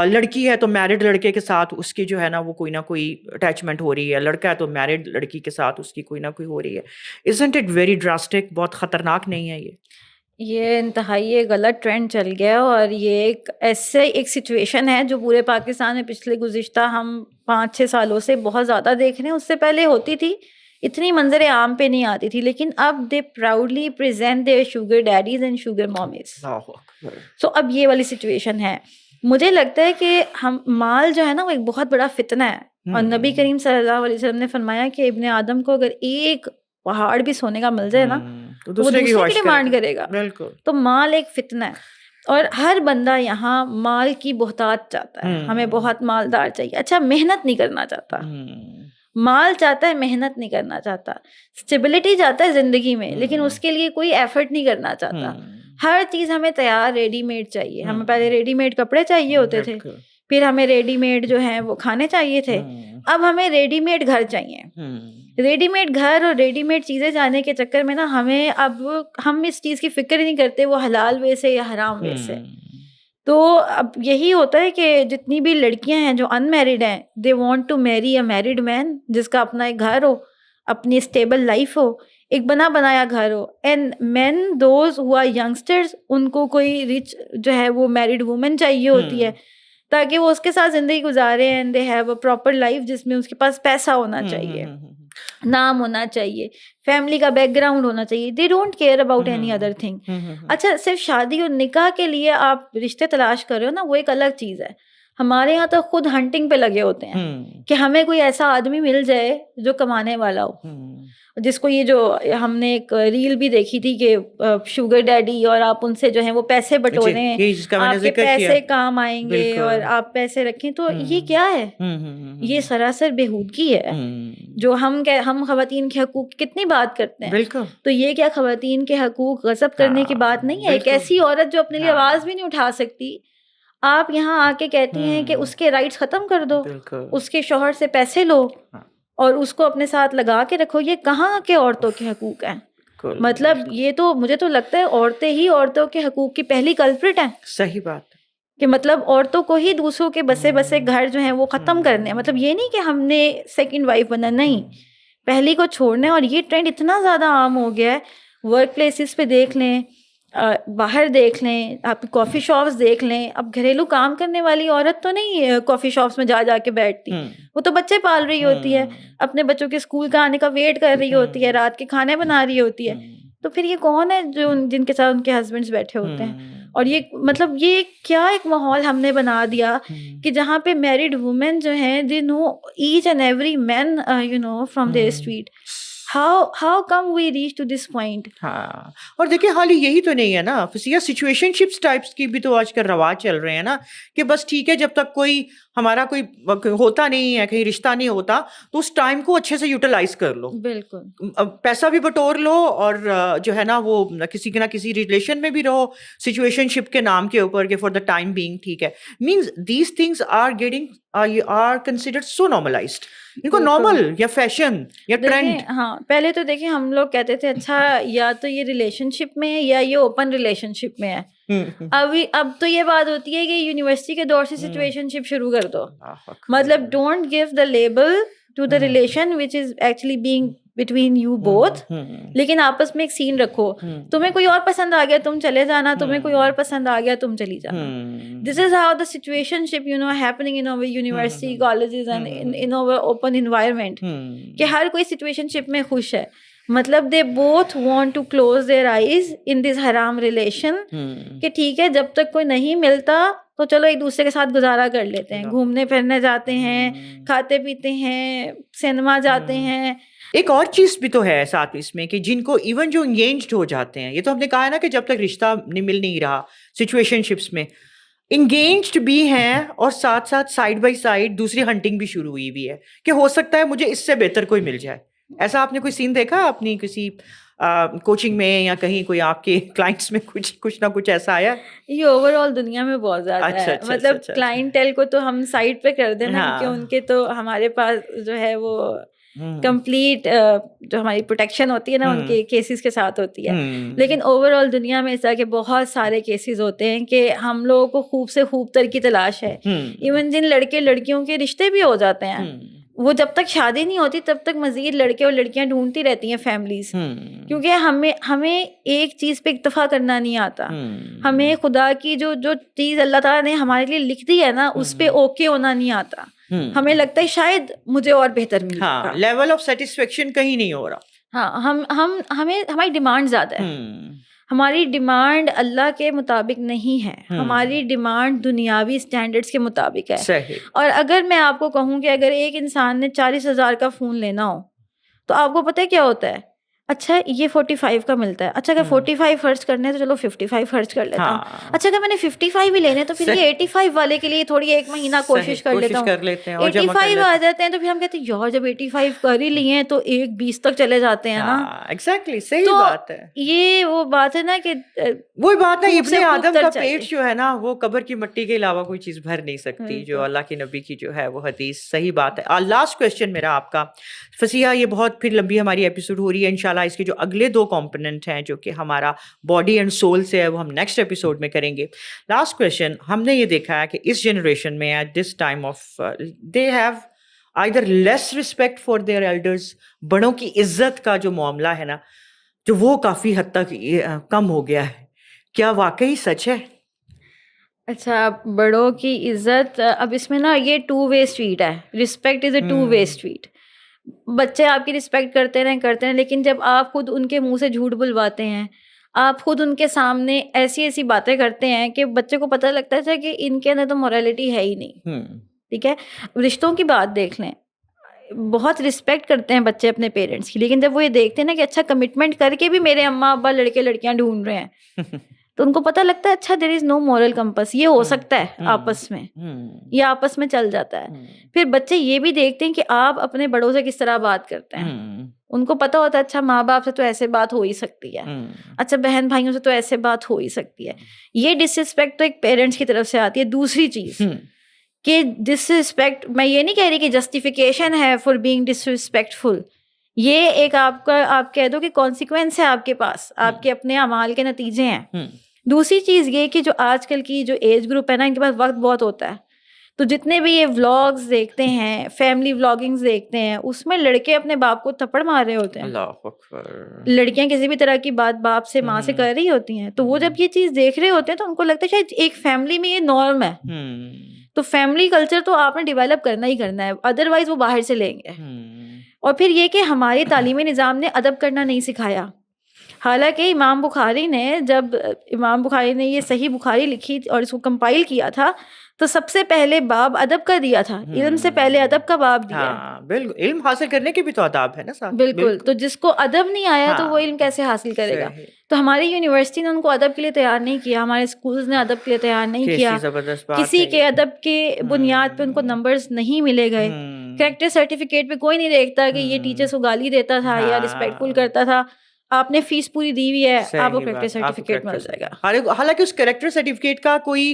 لڑکی ہے تو میرڈ لڑکے کے ساتھ اس کی جو ہے نا وہ کوئی نہ کوئی اٹیچمنٹ ہو رہی ہے, لڑکا ہے تو میرڈ لڑکی کے ساتھ اس کی کوئی نہ کوئی ہو رہی ہے. Isn't it very drastic؟ بہت خطرناک نہیں ہے یہ انتہائی غلط ٹرینڈ چل گیا, اور یہ ایک ایسے ایک سچویشن ہے جو پورے پاکستان میں پچھلے گزشتہ ہم 5-6 سالوں سے بہت زیادہ دیکھ رہے ہیں. اس سے پہلے ہوتی تھی, اتنی منظر عام پہ نہیں آتی تھی, لیکن اب they proudly present their sugar daddies and sugar mommies. So اب یہ والی سچویشن ہے. مجھے لگتا ہے کہ ہم مال جو ہے نا وہ ایک بہت بڑا فتنہ ہے, اور نبی کریم صلی اللہ علیہ وسلم نے فرمایا کہ ابن آدم کو اگر ایک پہاڑ بھی سونے کا مل جائے نا تو وہ دوسرے کی ڈیمانڈ کرے گا. تو مال ایک فتنہ ہے, اور ہر بندہ یہاں مال کی بہتات چاہتا ہے, ہمیں بہت مالدار چاہیے. اچھا, محنت نہیں کرنا چاہتا, مال چاہتا ہے, محنت نہیں کرنا چاہتا, اسٹیبلٹی چاہتا ہے زندگی میں, لیکن اس کے لیے کوئی ایفرٹ نہیں کرنا چاہتا. ہر چیز ہمیں تیار ریڈی میڈ چاہیے. ہمیں پہلے ریڈی میڈ کپڑے چاہیے ہوتے تھے, پھر ہمیں ریڈی میڈ جو ہیں وہ کھانے چاہیے تھے, اب ہمیں ریڈی میڈ گھر چاہیے. ریڈی میڈ گھر اور ریڈی میڈ چیزیں جانے کے چکر میں نا ہمیں اب ہم اس چیز کی فکر ہی نہیں کرتے وہ حلال وے سے یا حرام وے سے. تو اب یہی ہوتا ہے کہ جتنی بھی لڑکیاں ہیں جو ان میرڈ ہیں, they want to marry a married مین جس کا اپنا ایک گھر ہو, اپنی اسٹیبل لائف ہو, ایک بنا بنایا گھر ہو. And men those who are youngsters, ان کو کوئی رچ جو ہے وہ میرڈ وومن چاہیے ہوتی ہے تاکہ وہ اس کے ساتھ زندگی گزارے. And they have a proper life جس میں اس کے پاس پیسہ ہونا چاہیے, نام ہونا چاہیے, فیملی کا بیک گراؤنڈ ہونا چاہیے. They don't care about any other thing. اچھا, صرف شادی اور نکاح کے لیے آپ رشتے تلاش کر رہے ہو نا, وہ ایک الگ چیز ہے. ہمارے یہاں تو خود ہنٹنگ پہ لگے ہوتے ہیں کہ ہمیں کوئی ایسا آدمی مل جائے جو کمانے والا ہو, جس کو یہ جو ہم نے ایک ریل بھی دیکھی تھی کہ شوگر ڈیڈی, اور آپ ان سے جو ہیں وہ پیسے بٹوریں, آپ کے پیسے کام آئیں گے اور آپ پیسے رکھیں. تو یہ کیا ہے؟ یہ سراسر بےہودگی ہے. جو ہم خواتین کے حقوق کتنی بات کرتے ہیں, تو یہ کیا خواتین کے حقوق غصب کرنے کی بات نہیں ہے؟ ایک ایسی عورت جو اپنے لیے آواز بھی نہیں اٹھا سکتی, آپ یہاں آ کے کہتی ہیں کہ اس کے رائٹس ختم کر دو, اس کے شوہر سے پیسے لو اور اس کو اپنے ساتھ لگا کے رکھو. یہ کہاں کے عورتوں کے حقوق ہیں؟ مطلب یہ تو مجھے تو لگتا ہے عورتیں ہی عورتوں کے حقوق کی پہلی کلپرٹ ہیں. صحیح بات کہ مطلب عورتوں کو ہی دوسروں کے بسے بسے گھر جو ہیں وہ ختم کرنے ہیں. مطلب یہ نہیں کہ ہم نے سیکنڈ وائف بنا, نہیں, پہلی کو چھوڑنا ہے. اور یہ ٹرینڈ اتنا زیادہ عام ہو گیا ہے, ورک پلیسز پہ دیکھ لیں, باہر دیکھ لیں, آپ کافی شاپس دیکھ لیں. اب گھریلو کام کرنے والی عورت تو نہیں کافی شاپس میں جا کے بیٹھتی, وہ تو بچے پال رہی ہوتی ہے, اپنے بچوں کے اسکول کا آنے کا ویٹ کر رہی ہوتی ہے, رات کے کھانے بنا رہی ہوتی ہے. تو پھر یہ کون ہے جو جن کے ساتھ ان کے ہسبینڈس بیٹھے ہوتے ہیں؟ اور یہ مطلب یہ کیا ایک ماحول ہم نے بنا دیا کہ جہاں پہ میرڈ وومن جو ہیں they know each and every man you know from their street. How come we reach to this point؟ ہاں, اور دیکھیں خالی یہی تو نہیں ہے نا فسیہ, سچویشن شپس ٹائپس کی بھی تو آج کل رواج چل رہے ہیں نا, کہ بس ٹھیک ہے جب تک کوئی ہمارا کوئی ہوتا نہیں ہے, کہیں رشتہ نہیں ہوتا, تو اس ٹائم کو اچھے سے یوٹیلائز کر لو, بالکل پیسہ بھی بٹور لو, اور جو ہے نا وہ کسی کے نہ کسی ریلیشن میں بھی رہو سچویشن شپ کے نام کے اوپر, کہ فار دا ٹائم بینگ ٹھیک ہے. Means these things are getting are considered so normalized, ان کو نارمل یا فیشن یا ٹرینڈ. ہاں پہلے تو دیکھیں ہم لوگ کہتے تھے اچھا یا تو یہ ریلیشن شپ میں ہے یا یہ اوپن ریلیشن شپ میں ہے. اب تو یہ بات ہوتی ہے کہ یونیورسٹی کے دور سے سچویشن شپ شروع کر دو, مطلب don't give the label to the relation which is actually being between you both, لیکن آپس میں ایک سین رکھو. تمہیں کوئی اور پسند آ گیا تم چلے جانا, تمہیں کوئی اور پسند آ گیا تم چلی جانا. This is how the situationship you know happening in our university, colleges and in our open environment, کہ ہر کوئی سچویشن شپ میں خوش ہے. مطلب they both want to close their eyes in this حرام ریلیشن, کہ ٹھیک ہے جب تک کوئی نہیں ملتا تو چلو ایک دوسرے کے ساتھ گزارا کر لیتے ہیں, گھومنے پھرنے جاتے ہیں, کھاتے پیتے ہیں, سنیما جاتے ہیں. ایک اور چیز بھی تو ہے ساتھ اس میں, کہ جن کو ایون جو انگیجڈ ہو جاتے ہیں, یہ تو ہم نے کہا ہے نا کہ جب تک رشتہ مل نہیں رہا سچویشن شپس میں انگیجڈ بھی ہیں, اور ساتھ ساتھ سائڈ بائی سائڈ دوسری ہنٹنگ بھی شروع ہوئی بھی ہے, کہ ہو سکتا ہے مجھے اس سے بہتر کوئی مل جائے. ایسا آپ نے کوئی سین دیکھا اپنی کسی کوچنگ میں یا کہیں کوئی آپ کے کلائنٹس میں کچھ نہ کچھ ایسا آیا؟ یہ اوور آل دنیا میں بہت زیادہ ہے, مطلب کلائنٹیل کو تو ہم سائڈ پہ کر دیں نا, کیونکہ ان کے تو ہمارے پاس جو ہے وہ کمپلیٹ جو ہماری پروٹیکشن ہوتی ہے نا ان کے کیسز کے ساتھ ہوتی ہے. لیکن اوور آل دنیا میں ایسا کہ بہت سارے کیسز ہوتے ہیں کہ ہم لوگوں کو خوب سے خوب تر کی تلاش ہے. ایون جن لڑکے لڑکیوں کے رشتے بھی ہو جاتے ہیں, وہ جب تک شادی نہیں ہوتی تب تک مزید لڑکے اور لڑکیاں ڈھونڈتی رہتی ہیں فیملیز, کیونکہ ہمیں ایک چیز پہ اکتفا کرنا نہیں آتا. ہمیں خدا کی جو چیز اللہ تعالیٰ نے ہمارے لیے لکھ دی ہے نا اس پہ اوکے ہونا نہیں آتا. ہمیں لگتا ہے شاید مجھے اور بہتر مل جائے گا, لیول آف سیٹسفیکشن کہیں نہیں ہو رہا. ہاں ہمیں ہماری ڈیمانڈ زیادہ ہے. ہماری ڈیمانڈ اللہ کے مطابق نہیں ہے, ہماری ڈیمانڈ دنیاوی اسٹینڈرڈس کے مطابق ہے. اور اگر میں آپ کو کہوں کہ اگر ایک انسان نے 40,000 کا فون لینا ہو تو آپ کو پتہ ہے کیا ہوتا ہے, اچھا یہ 45 کا ملتا ہے, اچھا اگر 45 خرچ کرنے تو چلو 55 خرچ کر لیتا ہوں, اچھا اگر میں نے 55 ہی لینے تو پھر یہ 85 والے کے لیے تھوڑی ایک مہینہ کوشش کر لیتا ہوں. 85 آ جاتے ہیں تو پھر ہم کہتے ہیں یار جب 85 کر ہی لیے ہیں تو 20 تک چلے جاتے ہیں نا. ایگزیکٹلی صحیح بات ہے. یہ وہ بات ہے نا کہ وہی بات ہے, ابن آدم کا پیٹ جو ہے نا وہ قبر کی مٹی کے علاوہ کوئی چیز بھر نہیں سکتی, جو اللہ کے نبی کی جو ہے وہ حدیث. صحیح بات ہے. لاسٹ کوسچن میرا آپ کا فسیہ, یہ بہت پھر لمبی ہماری ایپیسوڈ ہو رہی ہے انشاءاللہ, اس کے جو اگلے 2 کمپوننٹ ہیں جو کہ ہمارا باڈی اینڈ سول سے ہے وہ ہم نیکسٹ ایپیسوڈ میں کریں گے. لاسٹ کویسچن, ہم نے یہ دیکھا ہے کہ اس جنریشن میں at this time of they have either less respect for their elders, بڑوں کی عزت کا جو معاملہ ہے نا جو وہ کافی حد تک کم ہو گیا ہے. کیا واقعی سچ ہے؟ اچھا بڑوں کی عزت, اب اس میں نا یہ 2 way اسٹریٹ ہے. Respect is a 2 way street. بچے آپ کی رسپیکٹ کرتے رہیں, لیکن جب آپ خود ان کے منہ سے جھوٹ بلواتے ہیں, آپ خود ان کے سامنے ایسی باتیں کرتے ہیں کہ بچے کو پتہ لگتا ہے کہ ان کے اندر تو مورالٹی ہے ہی نہیں. ٹھیک ہے, رشتوں کی بات دیکھ لیں, بہت رسپیکٹ کرتے ہیں بچے اپنے پیرنٹس کی, لیکن جب وہ یہ دیکھتے ہیں نا کہ اچھا کمٹمنٹ کر کے بھی میرے اماں ابا لڑکے لڑکیاں ڈھونڈ رہے ہیں تو ان کو پتہ لگتا ہے اچھا دیر از نو مورل کمپس, یہ ہو سکتا ہے آپس میں, یہ آپس میں چل جاتا ہے. پھر بچے یہ بھی دیکھتے ہیں کہ آپ اپنے بڑوں سے کس طرح بات کرتے ہیں. ان کو پتہ ہوتا ہے اچھا ماں باپ سے تو ایسے بات ہو ہی سکتی ہے, اچھا بہن بھائیوں سے تو ایسے بات ہو ہی سکتی ہے. یہ ڈس رسپیکٹ تو ایک پیرنٹس کی طرف سے آتی ہے. دوسری چیز کہ ڈس رسپیکٹ, میں یہ نہیں کہہ رہی کہ جسٹیفیکیشن ہے فار بینگ ڈس رسپیکٹفل, یہ ایک آپ کہہ دو کہ کانسیکوینس ہے آپ کے پاس, آپ کے اپنے اعمال کے نتیجے ہیں. دوسری چیز یہ کہ جو آج کل کی جو ایج گروپ ہے نا ان کے پاس وقت بہت ہوتا ہے, تو جتنے بھی یہ ولاگز دیکھتے ہیں، فیملی ولاگنگز دیکھتے ہیں، اس میں لڑکے اپنے باپ کو تھپڑ مار رہے ہوتے ہیں، اللہ اکبر. لڑکیاں کسی بھی طرح کی بات باپ سے ماں سے کر رہی ہوتی ہیں. تو وہ جب یہ چیز دیکھ رہے ہوتے ہیں تو ان کو لگتا ہے شاید ایک فیملی میں یہ نارم ہے. تو فیملی کلچر تو آپ نے ڈیولپ کرنا ہی کرنا ہے، ادروائز وہ باہر سے لیں گے. اور پھر یہ کہ ہمارے تعلیمی نظام نے ادب کرنا نہیں سکھایا. حالانکہ امام بخاری نے یہ صحیح بخاری لکھی اور اس کو کمپائل کیا تھا تو سب سے پہلے باب ادب کا دیا تھا، علم سے پہلے ادب کا باب دیا. ہاں بالکل، علم حاصل کرنے کے بھی تو آداب ہے نا ساتھ. بالکل. تو جس کو ادب نہیں آیا تو وہ علم کیسے حاصل کرے گا؟ تو ہماری یونیورسٹی نے ان کو ادب کے لیے تیار نہیں کیا، ہمارے اسکولز نے ادب کے لیے تیار نہیں کیا. کسی کے ادب کے بنیاد پہ ان کو نمبرز نہیں ملے گئے. کریکٹر سرٹیفکیٹ پہ کوئی نہیں دیکھتا کہ یہ ٹیچرز کو گالی دیتا تھا یا رسپیکٹفل کرتا تھا. آپ نے فیس پوری دی ہوئی ہے، آپ کو کریکٹر سرٹیفکیٹ مل جائے گا. حالانکہ اس کریکٹر سرٹیفکیٹ کا کوئی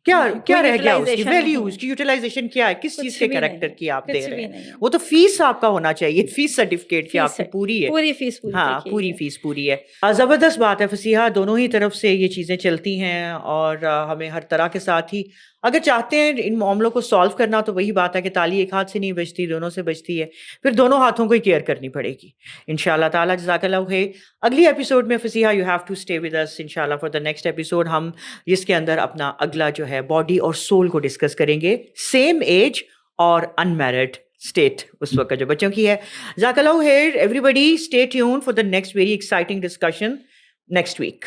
کیا رہ گیا، اس کی ویلیو، اس کی یوٹیلائزیشن کیا ہے، کس چیز کے کریکٹر کی آپ دے رہے ہیں. وہ تو فیس آپ کا ہونا چاہیے، فیس سرٹیفکیٹ کی آپ کی پوری ہے، پوری فیس پوری. ہاں پوری فیس پوری ہے. زبردست بات ہے فصیحہ، دونوں ہی طرف سے یہ چیزیں چلتی ہیں اور ہمیں ہر طرح کے ساتھ ہی اگر چاہتے ہیں ان معاملوں کو سالو کرنا تو وہی بات ہے کہ تالی ایک ہاتھ سے نہیں بجتی، دونوں سے بجتی ہے، پھر دونوں ہاتھوں کو ہی کیئر کرنی پڑے گی انشاءاللہ تعالیٰ. جزاک اللہ خیر. اگلی ایپیسوڈ میں Fasiha you have to stay with us انشاءاللہ فار دا نیکسٹ ایپیسوڈ. ہم جس کے اندر اپنا اگلا جو ہے باڈی اور سول کو ڈسکس کریں گے، سیم ایج اور ان میرڈ اسٹیٹ اس وقت جو بچوں کی ہے. جزاک اللہ خیر everybody. Stay tune for the next very exciting discussion next week.